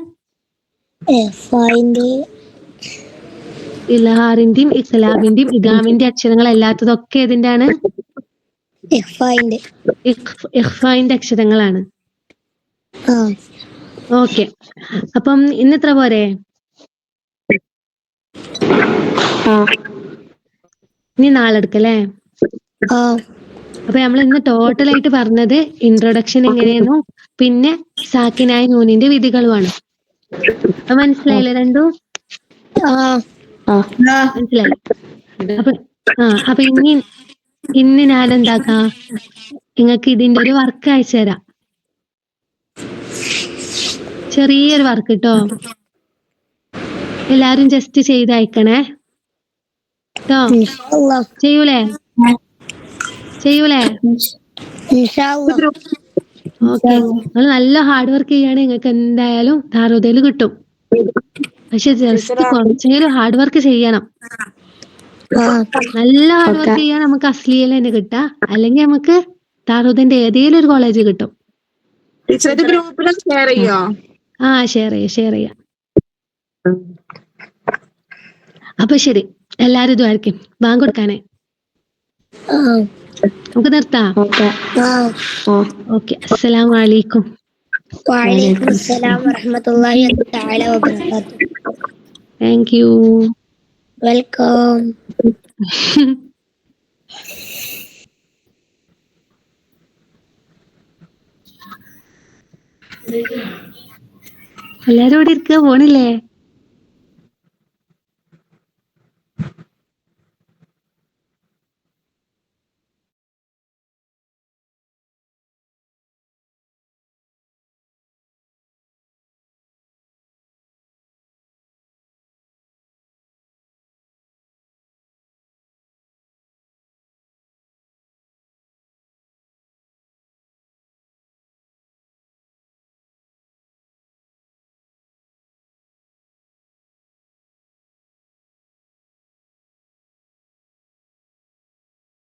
ഇൽഹാറിന്റെയും ഇഖ്ലാബിന്റെയും ഇദ്ഗാമിന്റെ അക്ഷരങ്ങൾ അല്ലാത്തതൊക്കെ ഏതിന്റെയാണ്? ഇഖ്ഫാന്റെ അക്ഷരങ്ങളാണ്. ഓക്കെ, അപ്പം ഇന്നിത്ര പോരെ? ഇനി നാളെ എടുക്കല്ലേ? അപ്പൊ നമ്മൾ ഇന്ന് ടോട്ടൽ ആയിട്ട് പറഞ്ഞത് ഇൻട്രൊഡക്ഷൻ എങ്ങനെയായിരുന്നു, പിന്നെ സാക്കിനായ നൂനിന്റെ വിധികളുമാണ്. അപ്പൊ മനസ്സിലായില്ലേ രണ്ടും? മനസ്സിലായി. അപ്പൊ ഇന്ന് ഞാൻ എന്താക്കാം, നിങ്ങൾക്ക് ഇതിന്റെ ഒരു വർക്ക് അയച്ചു തരാം. ചെറിയൊരു വർക്ക് കേട്ടോ. എല്ലാരും ജസ്റ്റ് ചെയ്ത് അയക്കണേ കേട്ടോ. ചെയ്യൂലേ? ഓക്കെ, നിങ്ങൾ നല്ല ഹാർഡ് വർക്ക് ചെയ്യുകയാണെങ്കിൽ നിങ്ങൾക്ക് എന്തായാലും ദാറുദയിൽ കിട്ടും. പക്ഷെ ജസ്റ്റ് കുറച്ചെങ്കിലും ഹാർഡ് വർക്ക് ചെയ്യണം. നല്ല ഹാർഡ് വർക്ക് ചെയ്യാൻ നമുക്ക് അസ്ലിയയിൽ തന്നെ കിട്ടാം, അല്ലെങ്കിൽ നമുക്ക് ദാറുദന്റെ ഏതെങ്കിലും ഒരു കോളേജ് കിട്ടും. ടീച്ചർ ഗ്രൂപ്പിൽ ഷെയർ ചെയ്യോ? ഷെയർ ചെയ്യാം. അപ്പൊ ശരി, എല്ലാരും ഇതുമായിരിക്കും ബാങ്ക് കൊടുക്കാനേ. നമുക്ക് നിർത്താം. ഓക്കെ, അസ്സലാമു അലൈക്കും. വഅലൈക്കും അസ്സലാം വറഹ്മത്തുള്ളാഹി തആല വബറകാതുഹു. Thank you. വെൽക്കം. എല്ലാരും ഇവിടെ ഇരിക്കുക, പോണില്ലേ?